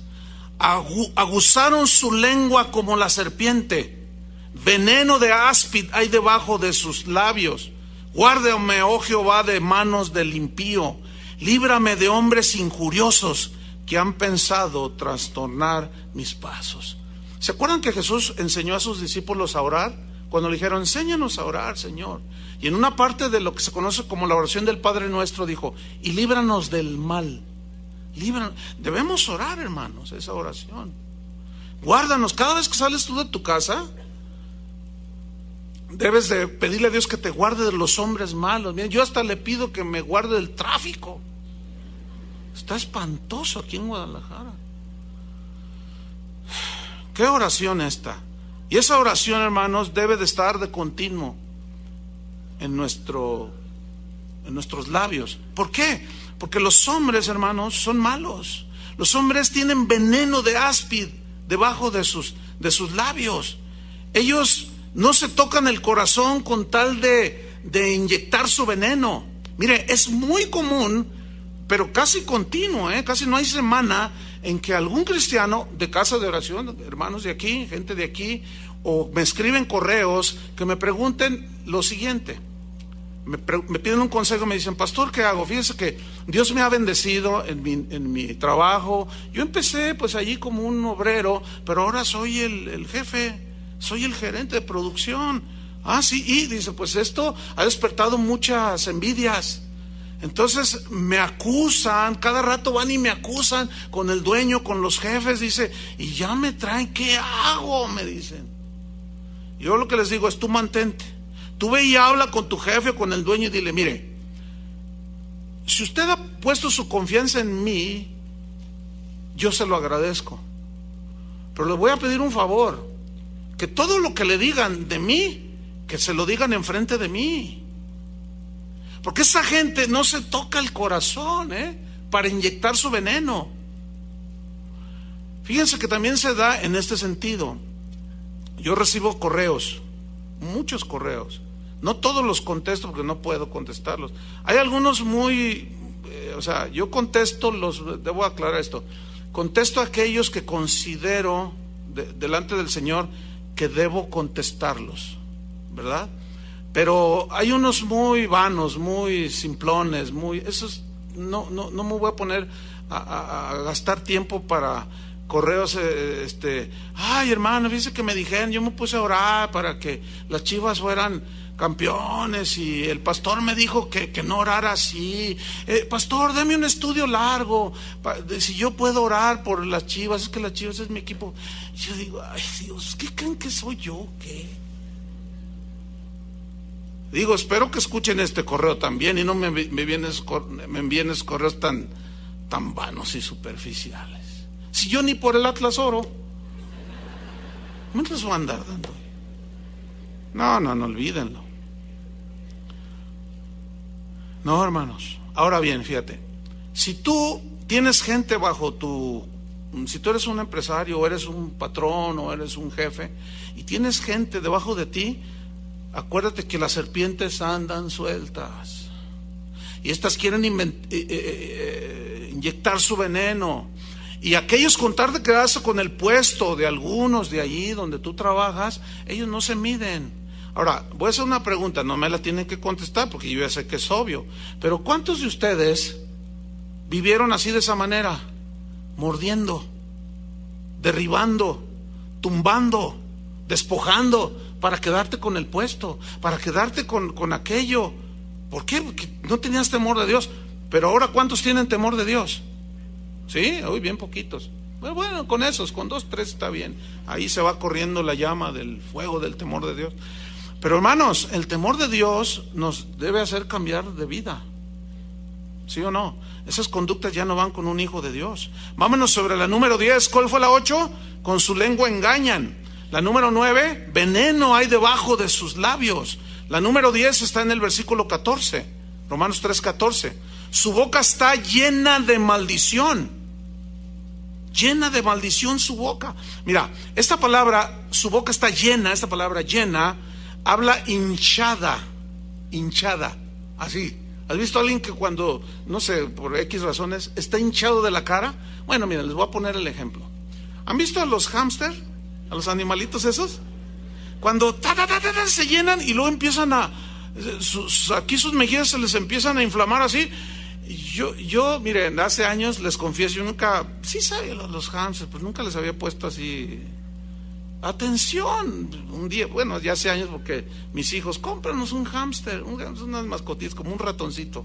Aguzaron su lengua como la serpiente. Veneno de áspid hay debajo de sus labios. Guárdame, oh Jehová, de manos del impío. Líbrame de hombres injuriosos que han pensado trastornar mis pasos. ¿Se acuerdan que Jesús enseñó a sus discípulos a orar? Cuando le dijeron, enséñanos a orar, Señor. Y en una parte de lo que se conoce como la oración del Padre Nuestro dijo, y líbranos del mal. Debemos orar, hermanos, esa oración. Guárdanos. Cada vez que sales tú de tu casa, debes de pedirle a Dios que te guarde de los hombres malos. Miren, yo hasta le pido que me guarde del tráfico. Está espantoso aquí en Guadalajara. ¿Qué oración esta? Y esa oración, hermanos, debe de estar de continuo en nuestros labios. ¿Por qué? Porque los hombres, hermanos, son malos. Los hombres tienen veneno de áspid debajo de sus labios. Ellos no se tocan el corazón con tal de inyectar su veneno. Mire, es muy común, pero casi continuo, casi no hay semana en que algún cristiano de casa de oración, hermanos de aquí, gente de aquí, o me escriben correos que me pregunten lo siguiente. Me piden un consejo, me dicen, pastor, ¿qué hago? Fíjense que Dios me ha bendecido en mi trabajo. Yo empecé pues allí como un obrero, pero ahora soy el jefe, soy el gerente de producción. Ah, sí, y dice, pues esto ha despertado muchas envidias. Entonces me acusan, cada rato van y me acusan con el dueño, con los jefes, dice, y ya me traen, ¿qué hago? Me dicen. Yo lo que les digo es, tú mantente. Tú ve y habla con tu jefe o con el dueño y dile, mire, si usted ha puesto su confianza en mí, yo se lo agradezco. Pero le voy a pedir un favor, que todo lo que le digan de mí, que se lo digan enfrente de mí. Porque esa gente no se toca el corazón, para inyectar su veneno. Fíjense que también se da en este sentido. Yo recibo correos, muchos correos. No todos los contesto porque no puedo contestarlos. Hay algunos muy, yo contesto debo aclarar esto. Contesto a aquellos que considero delante del Señor que debo contestarlos, ¿verdad? Pero hay unos muy vanos, muy simplones, esos no me voy a poner a gastar tiempo para correos, ay hermano, fíjese que me dijeron, yo me puse a orar para que las Chivas fueran campeones y el pastor me dijo que no orara así. Pastor, deme un estudio largo si yo puedo orar por las Chivas, es que las Chivas es mi equipo. Y yo digo, ay Dios, ¿qué creen que soy yo? ¿Qué? Digo, espero que escuchen este correo también y no me envíen esos correos tan vanos y superficiales. Si yo ni por el Atlas oro, ¿me les voy a andar dando? No, olvídenlo. No, hermanos. Ahora bien, fíjate, si tú tienes gente si tú eres un empresario, o eres un patrón, o eres un jefe, y tienes gente debajo de ti, acuérdate que las serpientes andan sueltas. Y estas quieren inyectar su veneno. Y aquellos, con tal de quedarse con el puesto de algunos de allí donde tú trabajas, ellos no se miden. Ahora, voy a hacer una pregunta, no me la tienen que contestar porque yo ya sé que es obvio. Pero ¿cuántos de ustedes vivieron así, de esa manera? Mordiendo, derribando, tumbando, despojando, para quedarte con el puesto, para quedarte con aquello. ¿Por qué? Porque no tenías temor de Dios. Pero ahora, ¿cuántos tienen temor de Dios? Sí, hoy bien poquitos. Bueno, con esos, con 2, 3 está bien. Ahí se va corriendo la llama del fuego del temor de Dios. Pero hermanos, el temor de Dios nos debe hacer cambiar de vida. ¿Sí o no? Esas conductas ya no van con un hijo de Dios. Vámonos sobre la número 10. ¿Cuál fue la 8? Con su lengua engañan. La número 9, veneno hay debajo de sus labios. La número 10 está en el versículo 14, Romanos 3:14. Su boca está llena de maldición. Llena de maldición su boca. Mira, esta palabra, su boca está llena, esta palabra llena, habla hinchada, así. ¿Has visto a alguien que cuando, no sé, por X razones, está hinchado de la cara? Bueno, mira, les voy a poner el ejemplo. ¿Han visto a los hámster? ¿A los animalitos esos? Cuando se llenan y luego empiezan Aquí sus mejillas se les empiezan a inflamar así. Yo, miren, hace años les confieso, yo nunca, sí sabía los hamsters, pues nunca les había puesto así atención. Un día, bueno, ya hace años, porque mis hijos, cómpranos un hámster, unas mascotitas, como un ratoncito.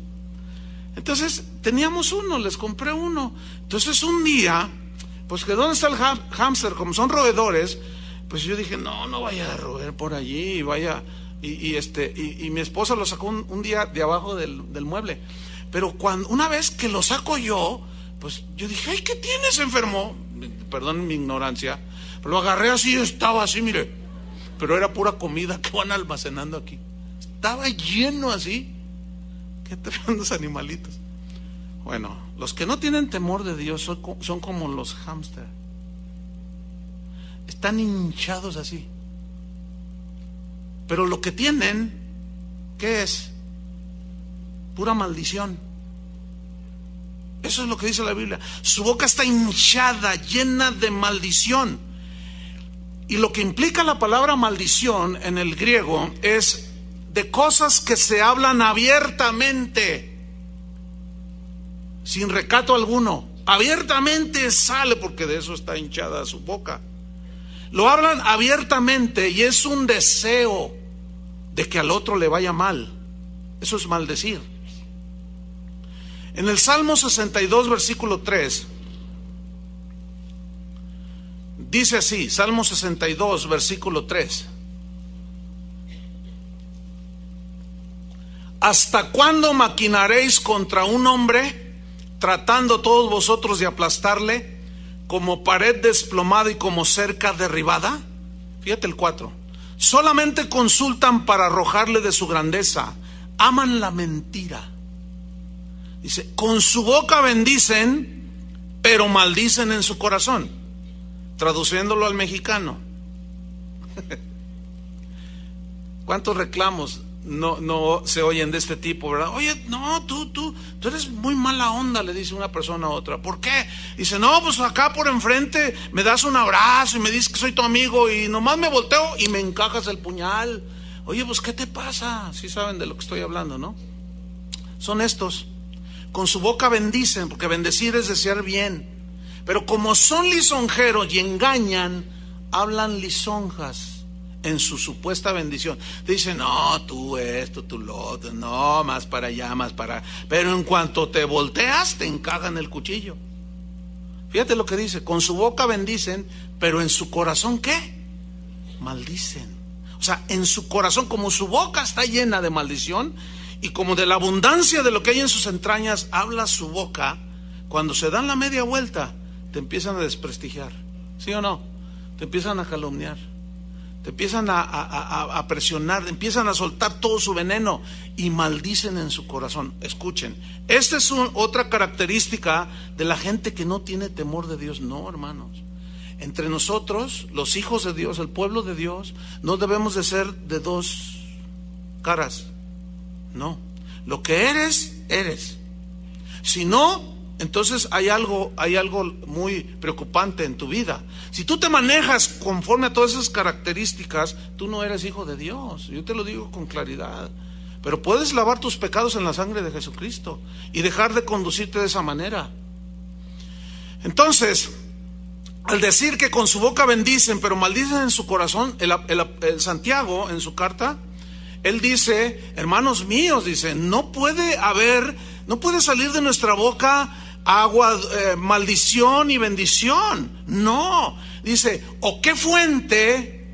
Entonces, teníamos uno, les compré uno. Entonces, un día, pues que ¿dónde está el hámster? Como son roedores, pues yo dije, no vaya a roer por allí, y vaya, y mi esposa lo sacó un día de abajo del mueble. Pero una vez que lo saco yo, pues yo dije, ay, ¿qué tienes, enfermo? Perdón mi ignorancia, pero lo agarré así, estaba así, mire, pero era pura comida que van almacenando aquí. Estaba lleno así. Qué tremendos animalitos. Bueno, los que no tienen temor de Dios son como los hámster. Están hinchados así. Pero lo que tienen, ¿qué es? Pura maldición. Eso es lo que dice la Biblia. Su boca está hinchada, llena de maldición. Y lo que implica la palabra maldición en el griego es de cosas que se hablan abiertamente, sin recato alguno. Abiertamente sale, porque de eso está hinchada su boca. Lo hablan abiertamente y es un deseo de que al otro le vaya mal. Eso es maldecir. En el Salmo 62, versículo 3, dice así, Salmo 62, versículo 3. ¿Hasta cuándo maquinaréis contra un hombre, tratando todos vosotros de aplastarle, como pared desplomada y como cerca derribada? Fíjate el 4. Solamente consultan para arrojarle de su grandeza, aman la mentira. Dice, con su boca bendicen, pero maldicen en su corazón. Traduciéndolo al mexicano. ¿Cuántos reclamos no se oyen de este tipo, verdad? Oye, no, tú eres muy mala onda, le dice una persona a otra. ¿Por qué? Dice, no, pues acá por enfrente me das un abrazo y me dices que soy tu amigo y nomás me volteo y me encajas el puñal. Oye, pues ¿qué te pasa? Sí saben de lo que estoy hablando, ¿no? Son estos. Con su boca bendicen, porque bendecir es desear bien. Pero como son lisonjeros y engañan, hablan lisonjas en su supuesta bendición. Te dicen, no, tú esto, tú lo otro, no, más para allá, más para... Pero en cuanto te volteas, te encajan el cuchillo. Fíjate lo que dice, con su boca bendicen, pero en su corazón, ¿qué? Maldicen. O sea, en su corazón, como su boca está llena de maldición, y como de la abundancia de lo que hay en sus entrañas habla su boca, cuando se dan la media vuelta, te empiezan a desprestigiar. ¿Sí o no? Te empiezan a calumniar, te empiezan a presionar, empiezan a soltar todo su veneno y maldicen en su corazón. Escuchen, esta es otra característica de la gente que no tiene temor de Dios. No, hermanos, entre nosotros, los hijos de Dios, el pueblo de Dios, no debemos de ser de dos caras. No, lo que eres, eres. Si no, entonces hay algo muy preocupante en tu vida. Si tú te manejas conforme a todas esas características, tú no eres hijo de Dios. Yo te lo digo con claridad. Pero puedes lavar tus pecados en la sangre de Jesucristo y dejar de conducirte de esa manera. Entonces, al decir que con su boca bendicen, pero maldicen en su corazón, el Santiago en su carta, él dice, hermanos míos, dice, no puede salir de nuestra boca agua, maldición y bendición. No, dice, ¿o qué fuente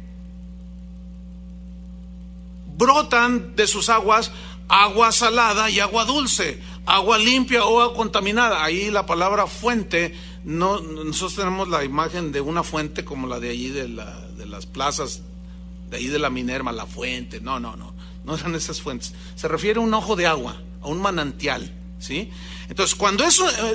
brotan de sus aguas agua salada y agua dulce, agua limpia o agua contaminada? Ahí la palabra fuente, no, nosotros tenemos la imagen de una fuente como la de allí de las plazas, de ahí de la Minerva, la fuente. No eran esas fuentes. Se refiere a un ojo de agua, a un manantial, ¿sí? Entonces, cuando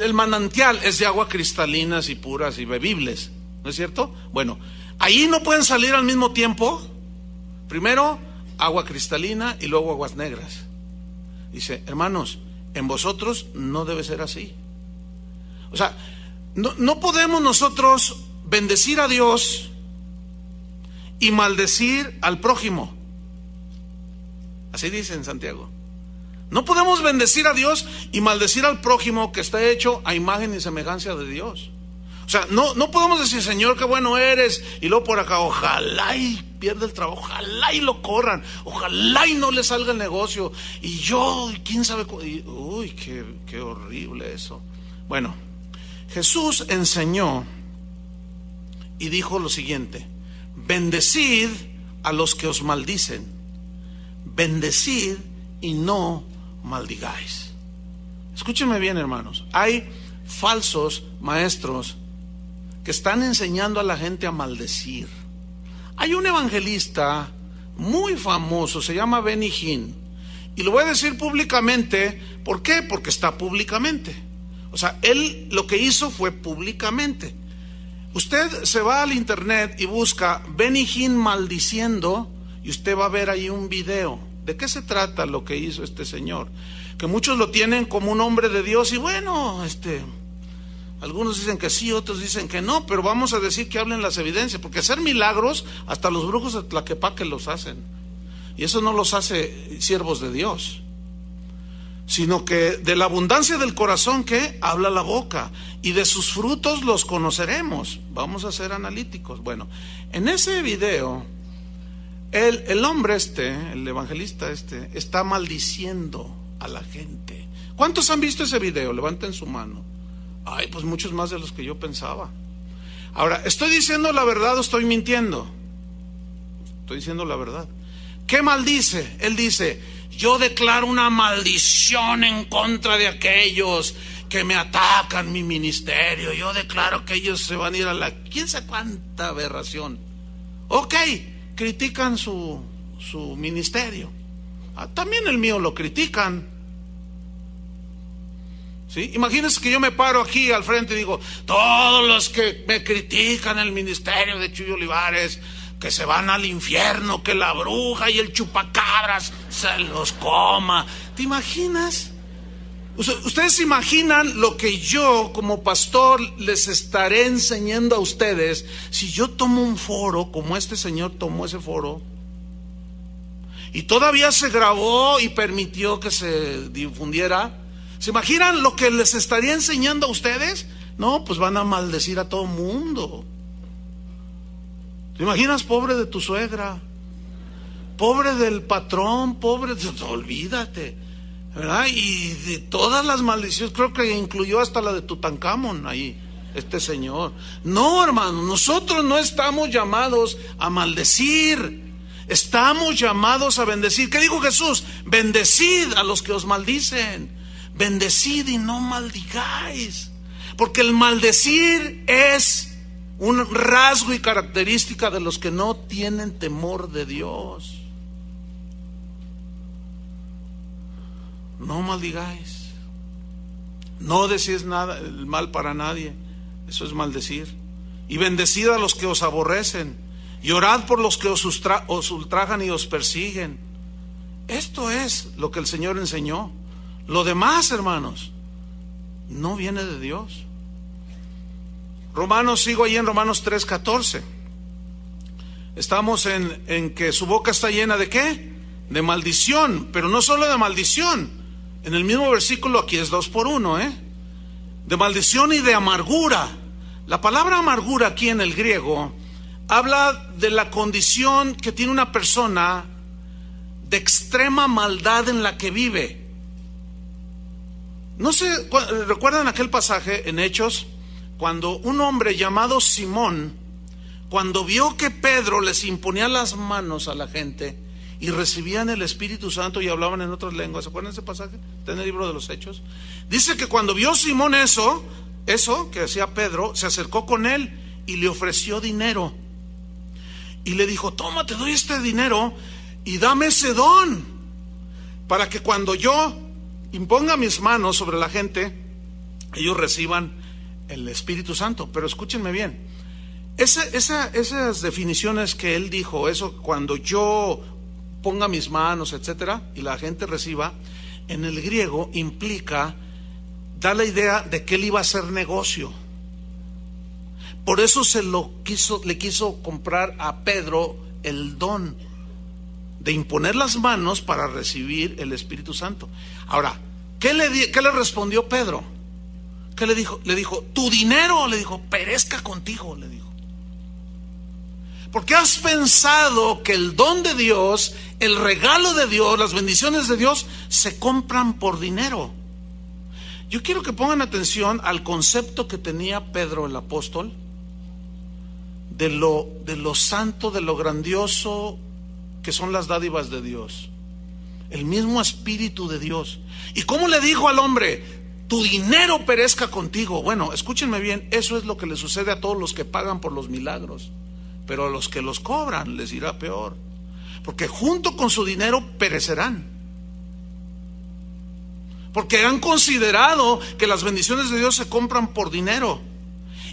el manantial es de agua cristalinas y puras y bebibles, ¿no es cierto? Bueno, ahí no pueden salir al mismo tiempo, primero agua cristalina y luego aguas negras. Dice, hermanos, en vosotros no debe ser así. O sea, no podemos nosotros bendecir a Dios y maldecir al prójimo. Así dice en Santiago. No podemos bendecir a Dios y maldecir al prójimo que está hecho a imagen y semejanza de Dios. O sea, no podemos decir, Señor, qué bueno eres, y luego por acá, ojalá y pierda el trabajo, ojalá y lo corran, ojalá y no le salga el negocio, y yo, quién sabe, uy, qué horrible eso. Bueno, Jesús enseñó y dijo lo siguiente: bendecid a los que os maldicen, bendecid y no maldigáis. Escúchenme bien, hermanos. Hay falsos maestros que están enseñando a la gente a maldecir. Hay un evangelista muy famoso, se llama Benny Hinn, y lo voy a decir públicamente. ¿Por qué? Porque está públicamente. O sea, él lo que hizo fue públicamente. Usted se va al internet y busca Benny Hinn maldiciendo, y usted va a ver ahí un video. ¿De qué se trata lo que hizo este señor? Que muchos lo tienen como un hombre de Dios, y bueno, algunos dicen que sí, otros dicen que no, pero vamos a decir que hablen las evidencias, porque hacer milagros, hasta los brujos de Tlaquepaque los hacen, y eso no los hace siervos de Dios, sino que de la abundancia del corazón, ¿qué? Habla la boca, y de sus frutos los conoceremos. Vamos a ser analíticos. Bueno, en ese video, el hombre el evangelista está maldiciendo a la gente. ¿Cuántos han visto ese video? Levanten su mano. Ay, pues muchos más de los que yo pensaba. Ahora, ¿estoy diciendo la verdad o estoy mintiendo? Estoy diciendo la verdad. ¿Qué maldice? Él dice: yo declaro una maldición en contra de aquellos que me atacan mi ministerio. Yo declaro que ellos se van a ir a la... ¿Quién sabe cuánta aberración? Ok, critican su ministerio. También el mío lo critican. ¿Sí? Imagínense que yo me paro aquí al frente y digo: todos los que me critican el ministerio de Chuy Olivares, que se van al infierno, que la bruja y el chupacabras se los coma. ¿Te imaginas? ¿Ustedes se imaginan lo que yo como pastor les estaré enseñando a ustedes si yo tomo un foro como este señor tomó ese foro? Y todavía se grabó y permitió que se difundiera. ¿Se imaginan lo que les estaría enseñando a ustedes? No, pues van a maldecir a todo mundo. ¿Te imaginas? Pobre de tu suegra, pobre del patrón, pobre de... Olvídate, ¿verdad? Y de todas las maldiciones, creo que incluyó hasta la de Tutankamón ahí, este señor. No, hermano, nosotros no estamos llamados a maldecir, estamos llamados a bendecir. ¿Qué dijo Jesús? Bendecid a los que os maldicen. Bendecid y no maldigáis, porque el maldecir es un rasgo y característica de los que no tienen temor de Dios. No maldigáis, no decís nada, el mal para nadie, eso es maldecir. Y bendecid a los que os aborrecen, y orad por los que os ultrajan y os persiguen. Esto es lo que el Señor enseñó. Lo demás, hermanos, no viene de Dios. Sigo ahí en Romanos 3:14. Estamos en que su boca está llena de ¿qué? De maldición, pero no solo de maldición. En el mismo versículo aquí es 2 por 1, de maldición y de amargura. La palabra amargura aquí en el griego habla de la condición que tiene una persona de extrema maldad en la que vive. No sé, ¿recuerdan aquel pasaje en Hechos? Cuando un hombre llamado Simón, cuando vio que Pedro les imponía las manos a la gente y recibían el Espíritu Santo y hablaban en otras lenguas. ¿Se acuerdan de ese pasaje? Está en el libro de los Hechos. Dice que cuando vio Simón eso que hacía Pedro, se acercó con él y le ofreció dinero. Y le dijo: toma, te doy este dinero y dame ese don, para que cuando yo imponga mis manos sobre la gente, ellos reciban el Espíritu Santo. Pero escúchenme bien, esas definiciones que él dijo, eso cuando yo ponga mis manos, etcétera, y la gente reciba, en el griego implica, da la idea de que él iba a hacer negocio. Por eso le quiso comprar a Pedro el don. de imponer las manos para recibir el Espíritu Santo. Ahora, ¿qué le respondió Pedro? ¿Qué le dijo? Le dijo, tu dinero, le dijo, perezca contigo, le dijo. Porque has pensado que el don de Dios, el regalo de Dios, las bendiciones de Dios se compran por dinero. Yo quiero que pongan atención al concepto que tenía Pedro el apóstol de lo santo, de lo grandioso que son las dádivas de Dios, el mismo Espíritu de Dios. ¿Y cómo le dijo al hombre? Tu dinero perezca contigo. Bueno, escúchenme bien, eso es lo que le sucede a todos los que pagan por los milagros, pero a los que los cobran les irá peor, porque junto con su dinero perecerán, porque han considerado que las bendiciones de Dios se compran por dinero.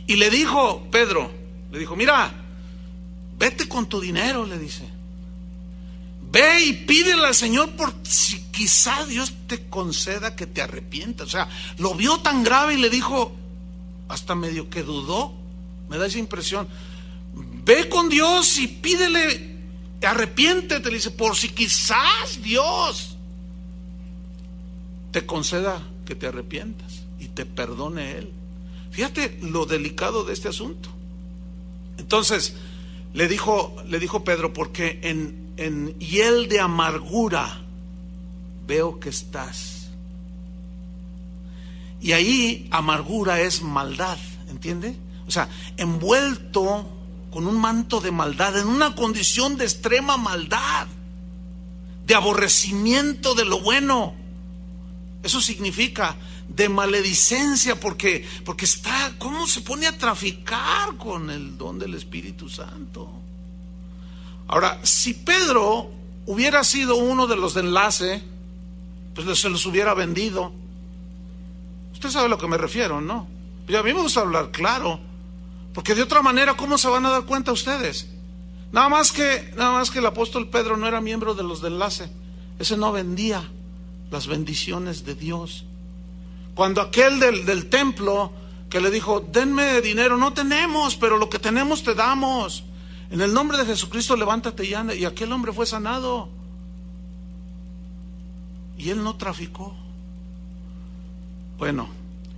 Y le dijo Pedro, le dijo, mira, vete con tu dinero, le dice, ve y pídele al Señor por si quizá Dios te conceda que te arrepientas. O sea, lo vio tan grave y le dijo, hasta medio que dudó, me da esa impresión, ve con Dios y pídele, arrepiéntete, le dice, por si quizás Dios te conceda que te arrepientas y te perdone Él. Fíjate lo delicado de este asunto. Entonces le dijo Pedro, porque en hiel de amargura veo que estás. Y ahí amargura es maldad, ¿entiende? O sea, envuelto con un manto de maldad, en una condición de extrema maldad, de aborrecimiento de lo bueno. Eso significa de maledicencia, porque está, ¿cómo se pone a traficar con el don del Espíritu Santo? Ahora, si Pedro hubiera sido uno de los de enlace, pues se los hubiera vendido. Usted sabe a lo que me refiero, ¿no? Y a mí me gusta hablar claro, porque de otra manera, ¿cómo se van a dar cuenta ustedes? Nada más que el apóstol Pedro no era miembro de los de enlace. Ese no vendía las bendiciones de Dios. Cuando aquel del templo que le dijo, denme dinero, no tenemos, pero lo que tenemos te damos. En el nombre de Jesucristo levántate y anda. Y aquel hombre fue sanado. Y él no traficó. Bueno,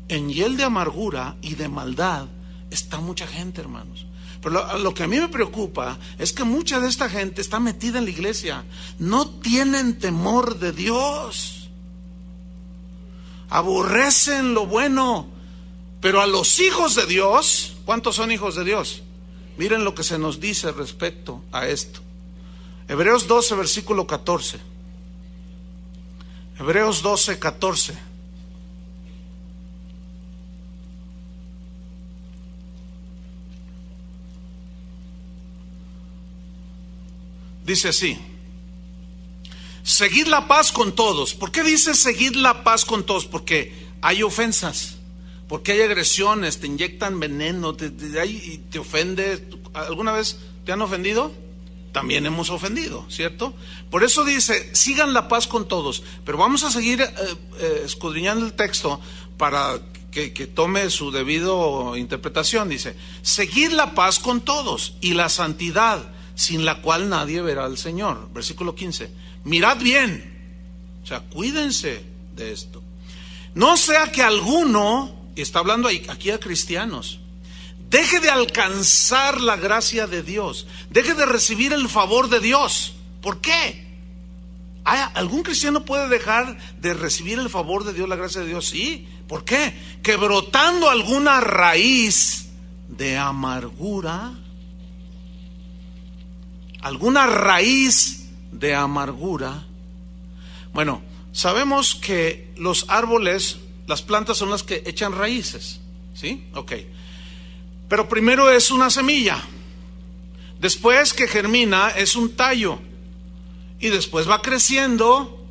en hiel de amargura y de maldad está mucha gente, hermanos. Pero lo que a mí me preocupa es que mucha de esta gente está metida en la iglesia. No tienen temor de Dios. Aborrecen lo bueno. Pero a los hijos de Dios, ¿cuántos son hijos de Dios? Miren lo que se nos dice respecto a esto. Hebreos 12, versículo 14. Hebreos 12, 14. Dice así: seguid la paz con todos. ¿Por qué dice seguid la paz con todos? Porque hay ofensas, porque hay agresiones, te inyectan veneno, te ofende. ¿Alguna vez te han ofendido? También hemos ofendido, ¿cierto? Por eso dice, sigan la paz con todos. Pero vamos a seguir escudriñando el texto para que tome su debido interpretación. Dice, seguid la paz con todos y la santidad, sin la cual nadie verá al Señor. Versículo 15. Mirad bien, o sea, cuídense de esto. No sea que alguno, y está hablando aquí a cristianos, deje de alcanzar la gracia de Dios, deje de recibir el favor de Dios. ¿Por qué? ¿Algún cristiano puede dejar de recibir el favor de Dios, la gracia de Dios? Sí. ¿Por qué? Que brotando alguna raíz de amargura, alguna raíz de amargura. Bueno, sabemos que los árboles, las plantas son las que echan raíces, ¿sí? Ok. Pero primero es una semilla, después que germina es un tallo, y después va creciendo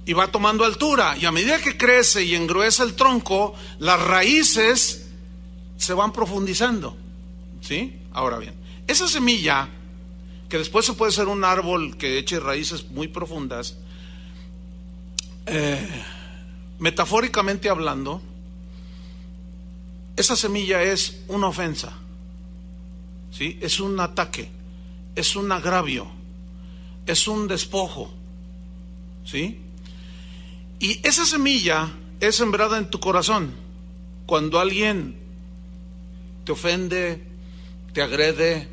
y va tomando altura, y a medida que crece y engruesa el tronco, las raíces se van profundizando, ¿sí? Ahora bien, esa semilla, que después se puede ser un árbol que eche raíces muy profundas, metafóricamente hablando, esa semilla es una ofensa, ¿sí? Es un ataque, es un agravio. es un despojo, ¿sí? Y esa semilla es sembrada en tu corazón. Cuando alguien te ofende, te agrede,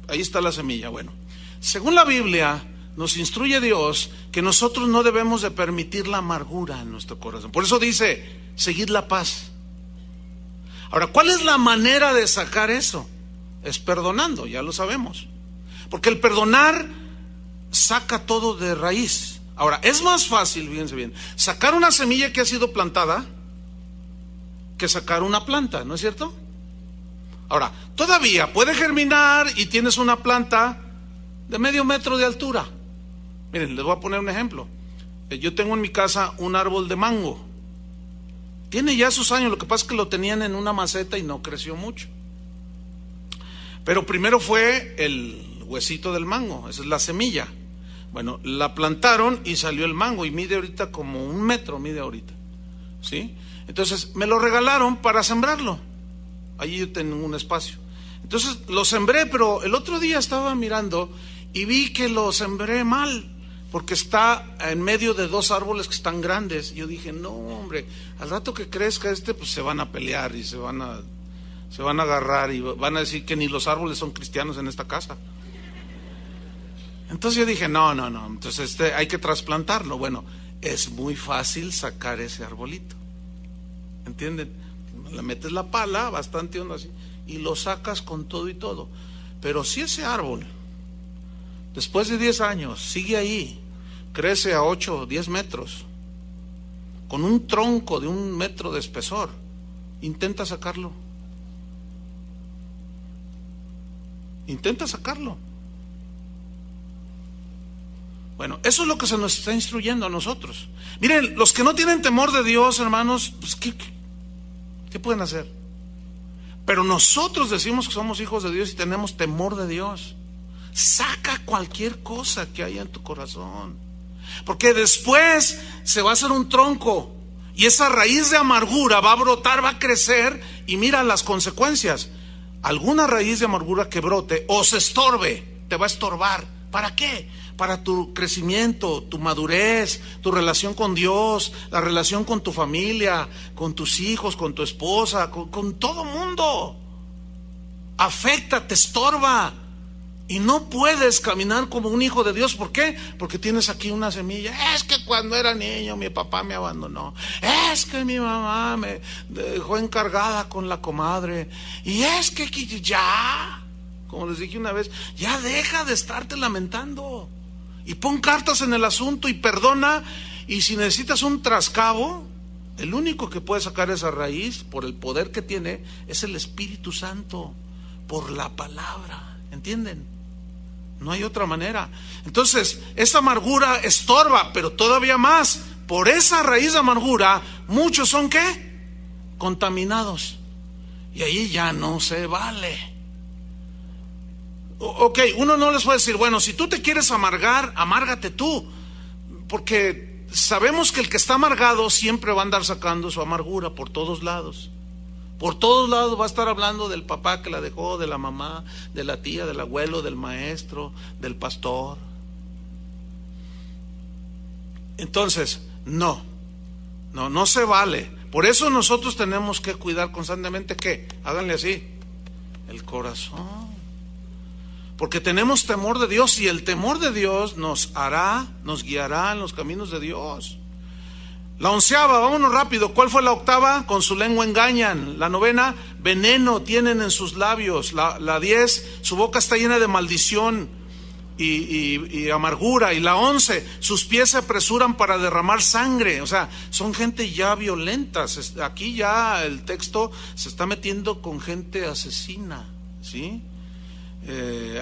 ahí está la semilla. Bueno, según la Biblia, nos instruye Dios que nosotros no debemos de permitir la amargura en nuestro corazón. Por eso dice, seguid la paz. Ahora, ¿cuál es la manera de sacar eso? Es perdonando, ya lo sabemos. Porque el perdonar saca todo de raíz. Ahora, es más fácil, fíjense bien, sacar una semilla que ha sido plantada que sacar una planta, ¿no es cierto? Ahora, todavía puede germinar y tienes una planta de medio metro de altura. Miren, les voy a poner un ejemplo. Yo tengo en mi casa un árbol de mango. Tiene ya sus años, lo que pasa es que lo tenían en una maceta y no creció mucho. Pero primero fue el huesito del mango, esa es la semilla. Bueno, la plantaron y salió el mango y mide ahorita como 1 metro, mide ahorita, ¿sí? Entonces me lo regalaron para sembrarlo. Allí yo tengo un espacio. Entonces lo sembré, pero el otro día estaba mirando y vi que lo sembré mal, porque está en medio de 2 árboles que están grandes. Y yo dije, no hombre, al rato que crezca pues se van a pelear y se van a agarrar y van a decir que ni los árboles son cristianos en esta casa. Entonces yo dije, no, entonces hay que trasplantarlo. Bueno, es muy fácil sacar ese arbolito, ¿entienden? Le metes la pala bastante hondo así y lo sacas con todo y todo. Pero si ese árbol después de 10 años sigue ahí, crece a 8 o 10 metros con un tronco de 1 metro de espesor, intenta sacarlo. Bueno, eso es lo que se nos está instruyendo a nosotros. Miren, los que no tienen temor de Dios, hermanos, pues ¿qué pueden hacer? Pero nosotros decimos que somos hijos de Dios y tenemos temor de Dios. Saca cualquier cosa que haya en tu corazón, porque después se va a hacer un tronco y esa raíz de amargura va a brotar, va a crecer y mira las consecuencias. Alguna raíz de amargura que brote o se estorbe, te va a estorbar. ¿Para qué? Para tu crecimiento, tu madurez, tu relación con Dios, la relación con tu familia, con tus hijos, con tu esposa, con todo mundo. Afecta, te estorba. Y no puedes caminar como un hijo de Dios. ¿Por qué? Porque tienes aquí una semilla. Es que cuando era niño mi papá me abandonó. Es que mi mamá me dejó encargada con la comadre. Y es que ya, como les dije una vez, ya deja de estarte lamentando. Y pon cartas en el asunto y perdona. Y si necesitas un trascabo, el único que puede sacar esa raíz por el poder que tiene es el Espíritu Santo, por la palabra. ¿Entienden? No hay otra manera. Entonces, esa amargura estorba, pero todavía más, por esa raíz de amargura, muchos son ¿qué? Contaminados. Y ahí ya no se vale. Ok, uno no les puede decir, bueno, si tú te quieres amargar, amárgate tú. Porque sabemos que el que está amargado siempre va a andar sacando su amargura por todos lados. Por todos lados va a estar hablando del papá que la dejó, de la mamá, de la tía, del abuelo, del maestro, del pastor. Entonces, no se vale. Por eso nosotros tenemos que cuidar constantemente, ¿qué? Háganle así, el corazón. Porque tenemos temor de Dios y el temor de Dios nos guiará en los caminos de Dios. La 11ª, vámonos rápido. ¿Cuál fue la 8ª? Con su lengua engañan. La 9ª, veneno tienen en sus labios. La 10, su boca está llena de maldición y amargura. Y la 11, sus pies se apresuran para derramar sangre. O sea, son gente ya violenta. Aquí ya el texto se está metiendo con gente asesina, ¿sí?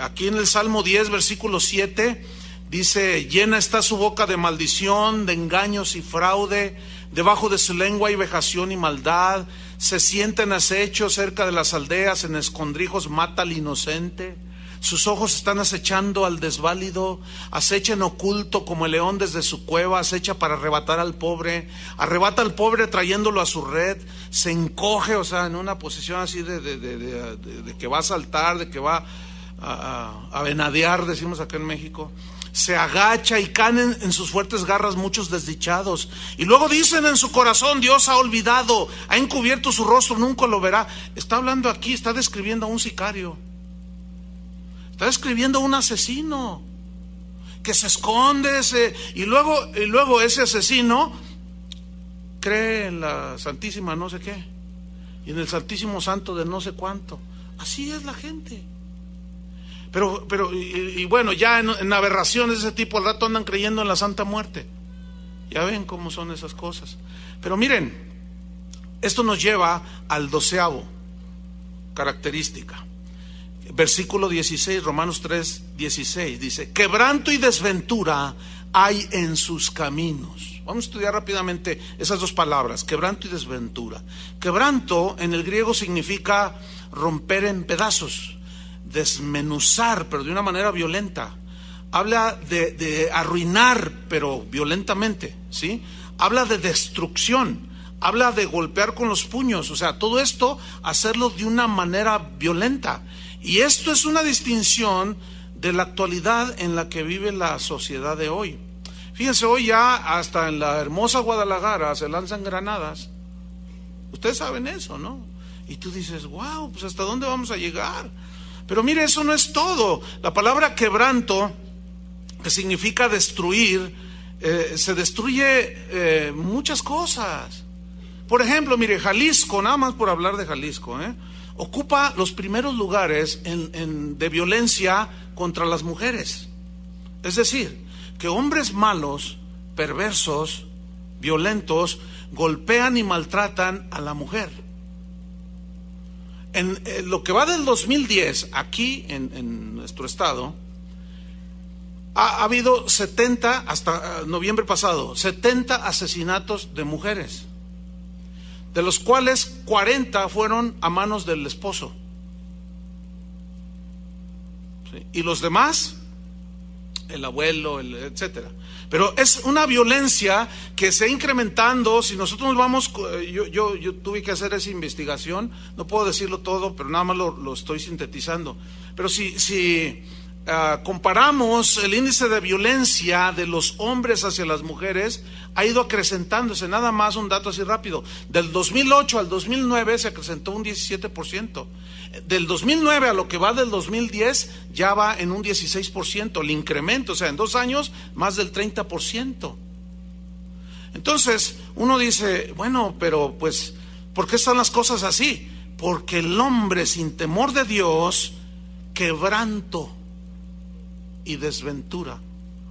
Aquí en el Salmo 10, versículo 7, dice, llena está su boca de maldición, de engaños y fraude, debajo de su lengua hay vejación y maldad, se sienta en acecho cerca de las aldeas, en escondrijos mata al inocente, sus ojos están acechando al desválido, acecha en oculto como el león desde su cueva, acecha para arrebatar al pobre, arrebata al pobre trayéndolo a su red, se encoge, o sea, en una posición así de que va a saltar, de que va a venadear, decimos acá en México. se agacha y caen en sus fuertes garras muchos desdichados. Y luego dicen en su corazón: Dios ha olvidado, ha encubierto su rostro, nunca lo verá. Está hablando aquí, está describiendo a un sicario. Está describiendo a un asesino que se esconde, y luego ese asesino cree en la Santísima no sé qué, y en el Santísimo Santo de no sé cuánto. Así es la gente. Pero bueno, ya en aberraciones de ese tipo, al rato andan creyendo en la Santa Muerte. Ya ven cómo son esas cosas. Pero miren, esto nos lleva al 12avo característica. Versículo 16, Romanos 3:16, dice: quebranto y desventura hay en sus caminos. Vamos a estudiar rápidamente esas dos palabras, quebranto y desventura. Quebranto en el griego significa romper en pedazos, desmenuzar, pero de una manera violenta. Habla de arruinar, pero violentamente, ¿sí? Habla de destrucción, habla de golpear con los puños, o sea, todo esto hacerlo de una manera violenta. Y esto es una distinción de la actualidad en la que vive la sociedad de hoy. Fíjense, hoy ya hasta en la hermosa Guadalajara se lanzan granadas. Ustedes saben eso, ¿no? Y tú dices: wow, pues ¿hasta dónde vamos a llegar? Pero mire, eso no es todo. La palabra quebranto, que significa destruir, se destruye muchas cosas. Por ejemplo, mire, Jalisco, nada más por hablar de Jalisco, ocupa los primeros lugares de violencia contra las mujeres. Es decir, que hombres malos, perversos, violentos, golpean y maltratan a la mujer. En lo que va del 2010, aquí en nuestro estado, ha habido 70, hasta noviembre pasado, 70 asesinatos de mujeres, de los cuales 40 fueron a manos del esposo. ¿Sí? Y los demás, el abuelo, etcétera. Pero es una violencia que se ha incrementando. Si nosotros nos vamos, yo tuve que hacer esa investigación, no puedo decirlo todo, pero nada más lo estoy sintetizando. Pero si comparamos el índice de violencia de los hombres hacia las mujeres, ha ido acrecentándose. Nada más un dato así rápido: del 2008 al 2009 se acrecentó un 17%. Del 2009 a lo que va del 2010 ya va en un 16% el incremento, o sea, en 2 años más del 30%. Entonces uno dice: bueno, pero pues, ¿por qué están las cosas así? Porque el hombre sin temor de Dios, quebranto y desventura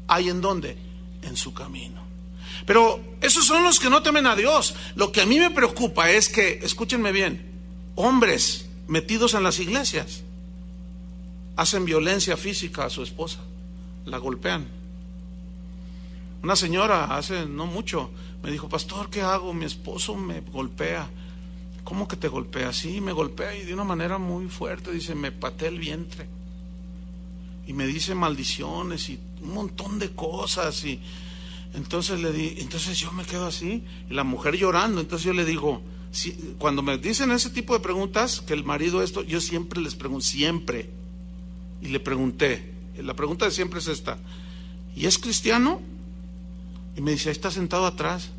hay en ¿dónde? En su camino. Pero esos son los que no temen a Dios. Lo que a mí me preocupa es que, escúchenme bien, hombres metidos en las iglesias hacen violencia física a su esposa, la golpean. Una señora hace no mucho me dijo: pastor, ¿qué hago? Mi esposo me golpea. ¿Cómo que te golpea? Sí, me golpea, y de una manera muy fuerte. Dice: me patea el vientre y me dice maldiciones y un montón de cosas. Y entonces yo me quedo así, y la mujer llorando. Entonces yo le digo: cuando me dicen ese tipo de preguntas, que el marido esto, yo siempre les pregunto, siempre. Y le pregunté, la pregunta de siempre es esta: ¿y es cristiano? Y me dice: ahí está sentado atrás.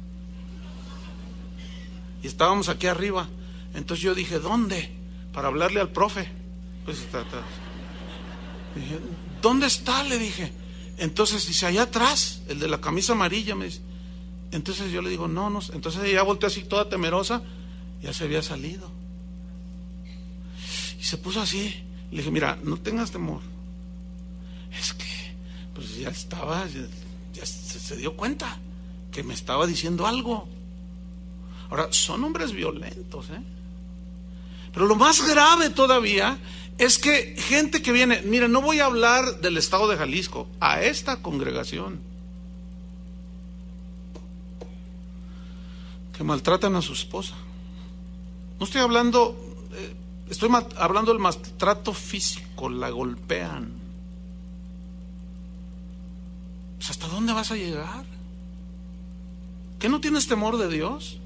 Y estábamos aquí arriba. Entonces yo dije: ¿dónde? Para hablarle al profe. Pues está atrás. Dije: ¿dónde está? Le dije. Entonces dice: allá atrás, el de la camisa amarilla, me dice. Entonces yo le digo: no. Entonces ella volteó así toda temerosa, ya se había salido. Y se puso así. Le dije: mira, no tengas temor. Es que pues ya estaba, ya se dio cuenta que me estaba diciendo algo. Ahora, son hombres violentos, Pero lo más grave todavía es que gente que viene, mire, no voy a hablar del estado de Jalisco, a esta congregación, que maltratan a su esposa. No estoy hablando, estoy hablando del maltrato físico, la golpean. Pues, ¿hasta dónde vas a llegar? ¿Qué no tienes temor de Dios?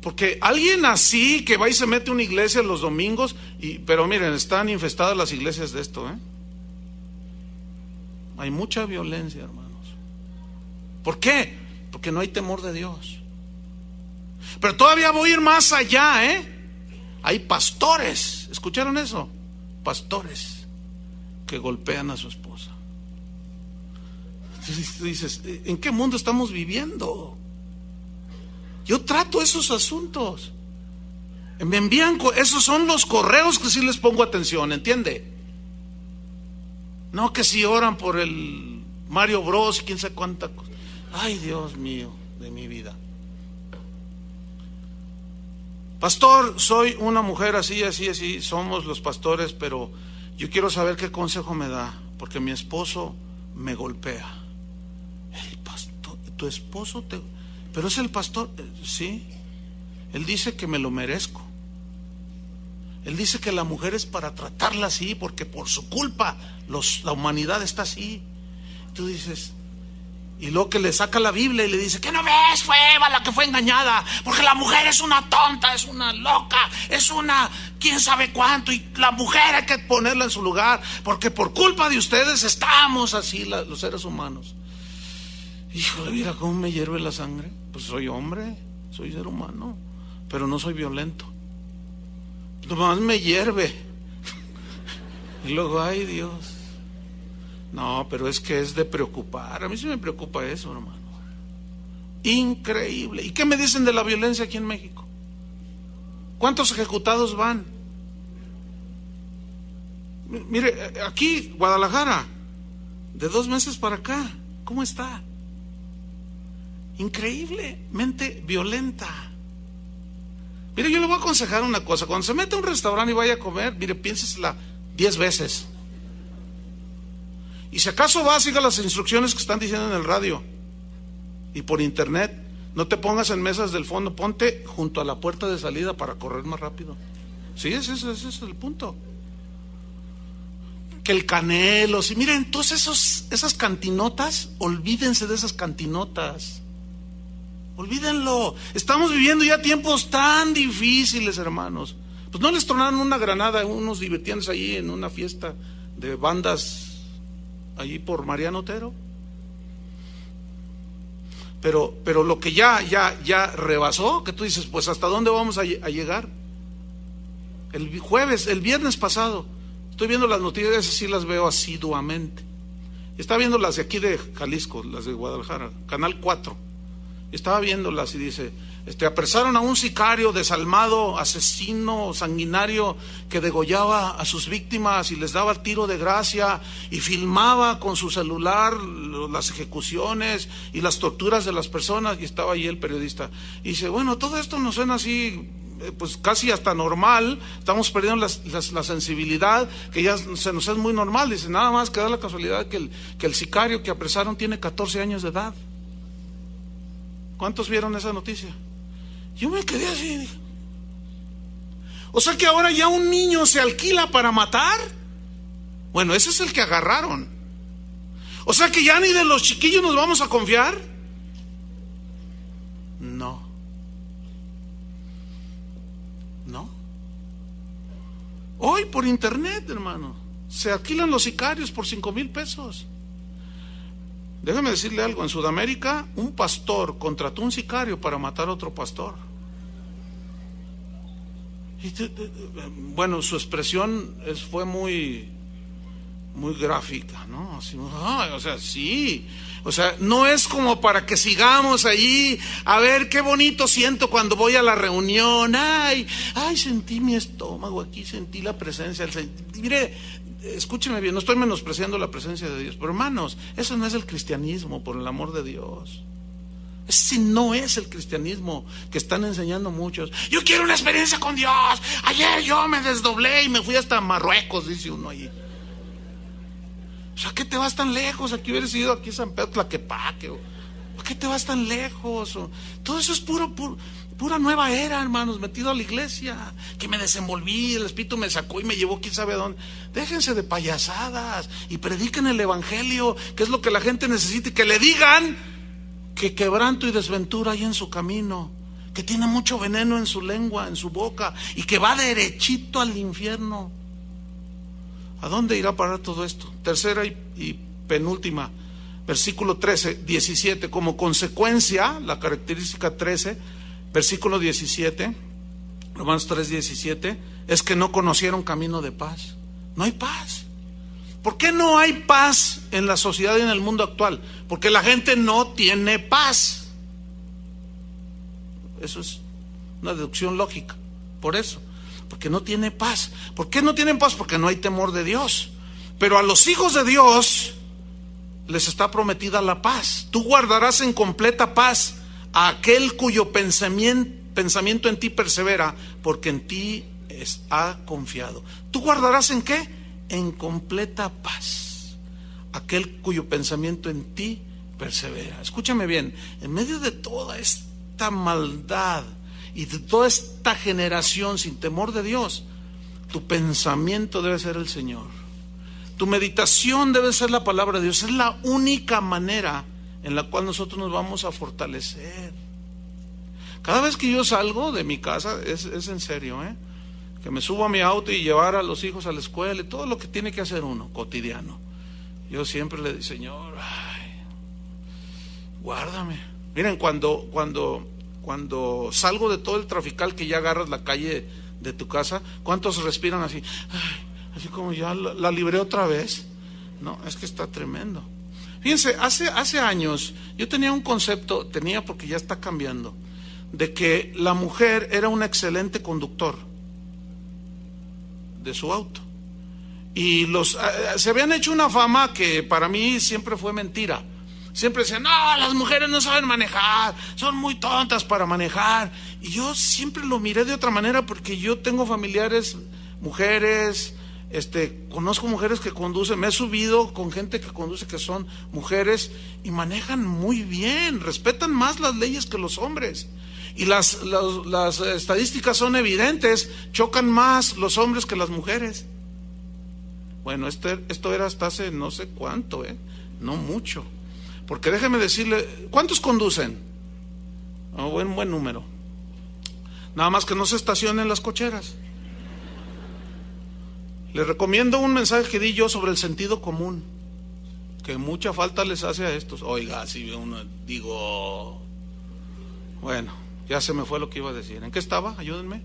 Porque alguien así que va y se mete a una iglesia los domingos, pero miren, están infestadas las iglesias de esto, hay mucha violencia, hermanos. ¿Por qué? Porque no hay temor de Dios. Pero todavía voy a ir más allá, Hay pastores, ¿escucharon eso? Pastores que golpean a su esposa. Tú dices, ¿en qué mundo estamos viviendo? Yo trato esos asuntos. Me envían, esos son los correos que sí les pongo atención, ¿entiende? No que si oran por el Mario Bros, quién sabe cuánta cosa. Ay, Dios mío, de mi vida. Pastor, soy una mujer así, así, así, somos los pastores, pero yo quiero saber qué consejo me da, porque mi esposo me golpea. El pastor, tu esposo te... Pero es el pastor, sí. Él dice que me lo merezco. Él dice que la mujer es para tratarla así, porque por su culpa la humanidad está así. Tú dices, y luego que le saca la Biblia y le dice, ¿qué no ves? Fue Eva la que fue engañada, porque la mujer es una tonta, es una loca, es una quién sabe cuánto, y la mujer hay que ponerla en su lugar, porque por culpa de ustedes estamos así los seres humanos. Híjole, mira cómo me hierve la sangre. Pues soy hombre, soy ser humano, pero no soy violento. Nomás me hierve. Y luego, ay Dios. No, pero es que es de preocupar. A mí sí me preocupa eso, hermano. Increíble. ¿Y qué me dicen de la violencia aquí en México? ¿Cuántos ejecutados van? Mire, aquí, Guadalajara, de 2 meses para acá, ¿cómo está? Increíblemente violenta. Mire, yo le voy a aconsejar una cosa. Cuando se mete a un restaurante y vaya a comer, mire, piénsesela 10 veces. Y si acaso va, siga las instrucciones que están diciendo en el radio y por internet. No te pongas en mesas del fondo, ponte junto a la puerta de salida para correr más rápido. Sí, ese es el punto. Que el Canelo, sí, miren, todas esas cantinotas, olvídense de esas cantinotas. Olvídenlo. Estamos viviendo ya tiempos tan difíciles, hermanos. Pues no les tronaron una granada, unos divirtiéndose allí en una fiesta de bandas allí por Mariano Otero. Pero lo que ya rebasó, que tú dices, pues ¿hasta dónde vamos a llegar? El viernes pasado, estoy viendo las noticias, esas sí las veo asiduamente. Estaba viendo las de aquí de Jalisco, las de Guadalajara, Canal 4. Estaba viéndolas y dice, apresaron a un sicario desalmado, asesino, sanguinario, que degollaba a sus víctimas y les daba tiro de gracia y filmaba con su celular las ejecuciones y las torturas de las personas. Y estaba ahí el periodista y dice, bueno, todo esto nos suena así, pues casi hasta normal. Estamos perdiendo la sensibilidad, que ya se nos es muy normal. Dice, nada más que da la casualidad que el sicario que apresaron tiene 14 años de edad. ¿Cuántos vieron esa noticia? Yo me quedé así, dije, o sea que ahora ya un niño se alquila para matar. Bueno, ese es el que agarraron. O sea que ya ni de los chiquillos nos vamos a confiar. No. Hoy por internet, hermano, se alquilan los sicarios por 5,000 pesos. Déjeme decirle algo, en Sudamérica un pastor contrató un sicario para matar a otro pastor. Bueno, su expresión fue muy gráfica, ¿no? Así, o sea, sí. O sea, no es como para que sigamos allí a ver qué bonito siento cuando voy a la reunión. Ay, sentí mi estómago aquí, sentí la presencia. Mire, escúcheme bien, no estoy menospreciando la presencia de Dios, pero hermanos, eso no es el cristianismo, por el amor de Dios. Ese no es el cristianismo que están enseñando muchos. Yo quiero una experiencia con Dios. Ayer yo me desdoblé y me fui hasta Marruecos, dice uno allí. O sea, ¿qué te vas tan lejos? Aquí hubieras ido aquí a San Pedro Tlaquepaque. ¿Por qué te vas tan lejos? Todo eso es pura nueva era, hermanos, metido a la iglesia, que me desenvolví, el Espíritu me sacó y me llevó quién sabe a dónde. Déjense de payasadas y prediquen el evangelio, que es lo que la gente necesita, y que le digan que quebranto y desventura hay en su camino, que tiene mucho veneno en su lengua, en su boca, y que va derechito al infierno. ¿A dónde irá a parar todo esto? Tercera y penúltima, versículo 13, 17, como consecuencia, la característica 13, versículo 17, Romanos 3, 17, es que no conocieron camino de paz. No hay paz. ¿Por qué no hay paz en la sociedad y en el mundo actual? Porque la gente no tiene paz. Eso es una deducción lógica. Por eso, porque no tiene paz. ¿Por qué no tienen paz? Porque no hay temor de Dios. Pero a los hijos de Dios les está prometida la paz. Tú guardarás en completa paz a aquel cuyo pensamiento en ti persevera, porque en ti ha confiado. ¿Tú guardarás en qué? En completa paz aquel cuyo pensamiento en ti persevera. Escúchame bien, en medio de toda esta maldad y de toda esta generación sin temor de Dios, tu pensamiento debe ser el Señor. Tu meditación debe ser la palabra de Dios. Es la única manera en la cual nosotros nos vamos a fortalecer. Cada vez que yo salgo de mi casa, es en serio, que me subo a mi auto y llevar a los hijos a la escuela y todo lo que tiene que hacer uno, cotidiano. Yo siempre le digo, Señor, guárdame. Miren, cuando salgo de todo el trafical que ya agarras la calle de tu casa, ¿cuántos respiran así? Así como ya la libré otra vez. No, es que está tremendo. Fíjense, hace años yo tenía un concepto, porque ya está cambiando, de que la mujer era un excelente conductor de su auto. Y se habían hecho una fama que para mí siempre fue mentira. Siempre decían, no, las mujeres no saben manejar, son muy tontas para manejar. Y yo siempre lo miré de otra manera, porque yo tengo familiares, mujeres, conozco mujeres que conducen, me he subido con gente que conduce que son mujeres y manejan muy bien, respetan más las leyes que los hombres. Y las estadísticas son evidentes, chocan más los hombres que las mujeres. Bueno, esto era hasta hace no sé cuánto, no mucho. Porque déjeme decirle, ¿cuántos conducen? Buen número. Nada más que no se estacionen en las cocheras. Les recomiendo un mensaje que di yo sobre el sentido común, que mucha falta les hace a estos. Oiga, si uno digo, bueno, ya se me fue lo que iba a decir. ¿En qué estaba? Ayúdenme.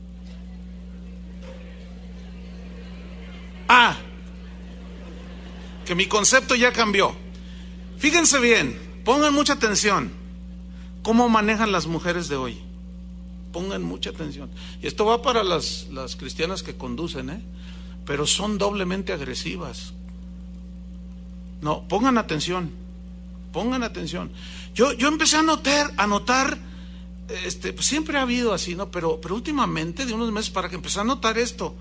Que mi concepto ya cambió. Fíjense bien, pongan mucha atención. ¿Cómo manejan las mujeres de hoy? Pongan mucha atención. Y esto va para las cristianas que conducen, pero son doblemente agresivas. No, pongan atención. Pongan atención. Yo empecé a notar, pues siempre ha habido así, ¿no? Pero últimamente, de unos meses para que empecé a notar esto.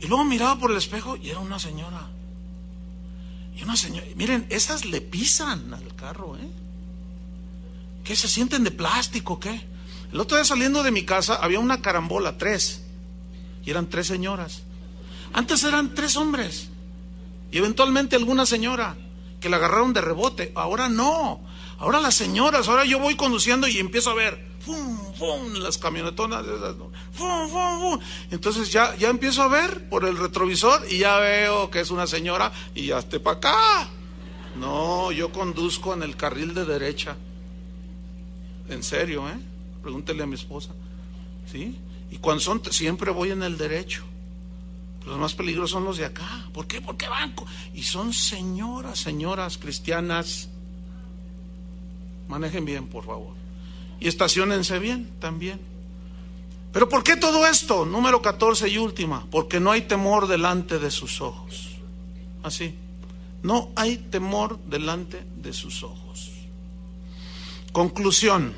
Y luego miraba por el espejo y era una señora. Miren, esas le pisan al carro, ¿Qué se sienten de plástico, qué? El otro día saliendo de mi casa había una carambola, 3, y eran 3 señoras. Antes eran 3 hombres y eventualmente alguna señora que la agarraron de rebote. Ahora no, ahora las señoras, ahora yo voy conduciendo y empiezo a ver ¡fum, fum! Las camionetonas esas, ¿no? ¡Fum, fum, fum! Entonces ya empiezo a ver por el retrovisor y ya veo que es una señora y ya esté para acá. No, yo conduzco en el carril de derecha. En serio, pregúntele a mi esposa, ¿sí? Y cuando siempre voy en el derecho. Los más peligrosos son los de acá. ¿Por qué? Porque van y son señoras cristianas. Manejen bien, por favor. Y estaciónense bien también. Pero ¿por qué todo esto? Número 14 y última. Porque no hay temor delante de sus ojos. Así. No hay temor delante de sus ojos. Conclusión.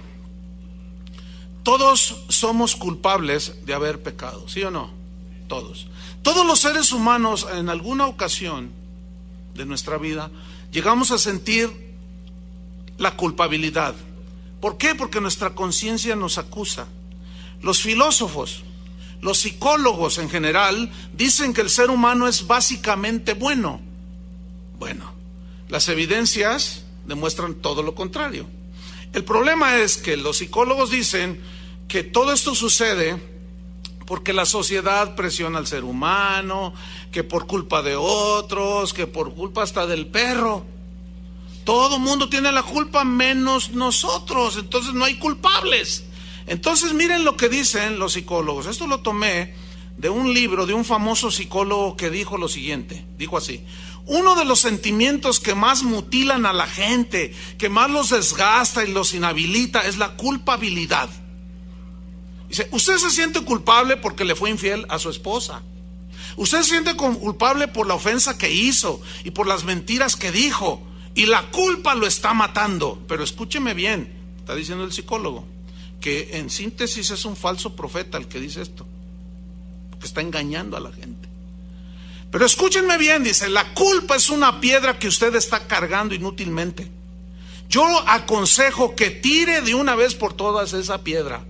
Todos somos culpables de haber pecado, ¿sí o no? Todos. Todos los seres humanos en alguna ocasión de nuestra vida llegamos a sentir la culpabilidad. ¿Por qué? Porque nuestra conciencia nos acusa. Los filósofos, los psicólogos en general dicen que el ser humano es básicamente bueno. Bueno, las evidencias demuestran todo lo contrario. El problema es que los psicólogos dicen que todo esto sucede porque la sociedad presiona al ser humano, que por culpa de otros, que por culpa hasta del perro. Todo mundo tiene la culpa menos nosotros, entonces no hay culpables. Entonces miren lo que dicen los psicólogos. Esto lo tomé de un libro de un famoso psicólogo que dijo lo siguiente, dijo así: uno de los sentimientos que más mutilan a la gente, que más los desgasta y los inhabilita, es la culpabilidad. Dice, usted se siente culpable porque le fue infiel a su esposa. Usted se siente culpable por la ofensa que hizo y por las mentiras que dijo, y la culpa lo está matando. Pero escúcheme bien, está diciendo el psicólogo, que en síntesis es un falso profeta el que dice esto, porque está engañando a la gente. Pero escúchenme bien, dice, la culpa es una piedra que usted está cargando inútilmente. Yo aconsejo que tire de una vez por todas esa piedra,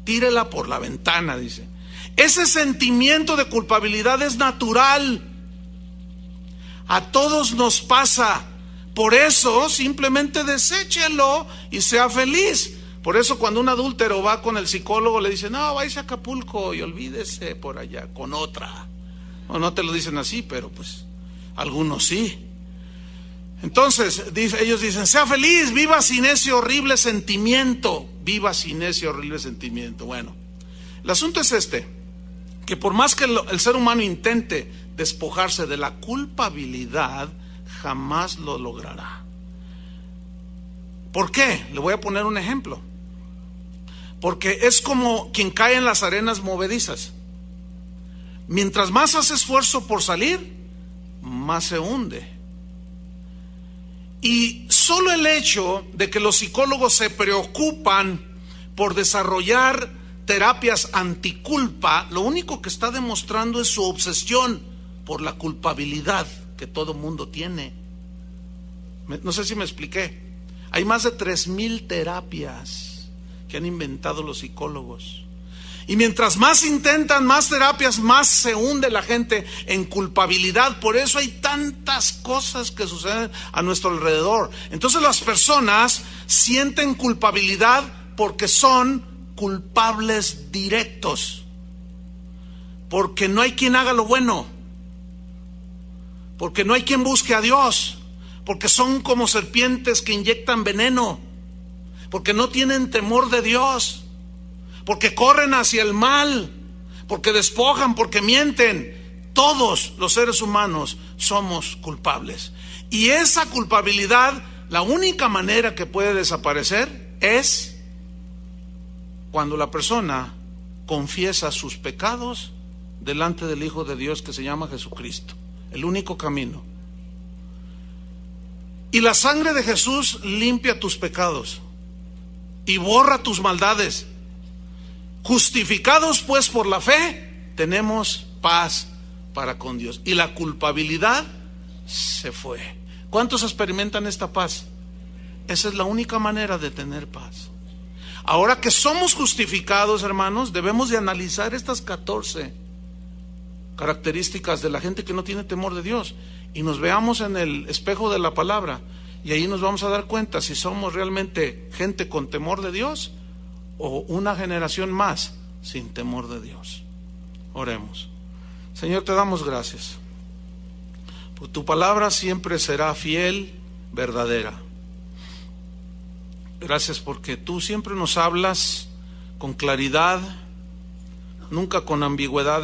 tírela por la ventana, dice. Ese sentimiento de culpabilidad es natural, a todos nos pasa. Por eso simplemente deséchelo y sea feliz. Por eso cuando un adúltero va con el psicólogo le dice, no, váyase a Acapulco y olvídese por allá con otra. O no te lo dicen así, pero pues algunos sí. Entonces ellos dicen, sea feliz, viva sin ese horrible sentimiento. Viva sin ese horrible sentimiento. Bueno, el asunto es este, que por más que el ser humano intente despojarse de la culpabilidad, jamás lo logrará. ¿Por qué? Le voy a poner un ejemplo. Porque es como quien cae en las arenas movedizas. Mientras más hace esfuerzo por salir, más se hunde. Y solo el hecho de que los psicólogos se preocupan por desarrollar terapias anticulpa, lo único que está demostrando es su obsesión por la culpabilidad que todo mundo tiene. No sé si me expliqué. Hay más de 3,000 terapias que han inventado los psicólogos. Y mientras más intentan, más terapias, más se hunde la gente en culpabilidad. Por eso hay tantas cosas que suceden a nuestro alrededor. Entonces las personas sienten culpabilidad porque son culpables directos. Porque no hay quien haga lo bueno. Porque no hay quien busque a Dios. Porque son como serpientes que inyectan veneno. Porque no tienen temor de Dios. Porque corren hacia el mal, porque despojan, porque mienten. Todos los seres humanos somos culpables. Y esa culpabilidad, la única manera que puede desaparecer es cuando la persona confiesa sus pecados delante del Hijo de Dios que se llama Jesucristo. El único camino. Y la sangre de Jesús limpia tus pecados y borra tus maldades. Justificados pues por la fe, tenemos paz para con Dios. Y la culpabilidad se fue. ¿Cuántos experimentan esta paz? Esa es la única manera de tener paz. Ahora que somos justificados, hermanos, debemos de analizar estas 14 características de la gente que no tiene temor de Dios. Y nos veamos en el espejo de la palabra. Y ahí nos vamos a dar cuenta si somos realmente gente con temor de Dios o una generación más sin temor de Dios. Oremos. Señor, te damos gracias. Por tu palabra siempre será fiel, verdadera. Gracias porque tú siempre nos hablas con claridad, nunca con ambigüedad.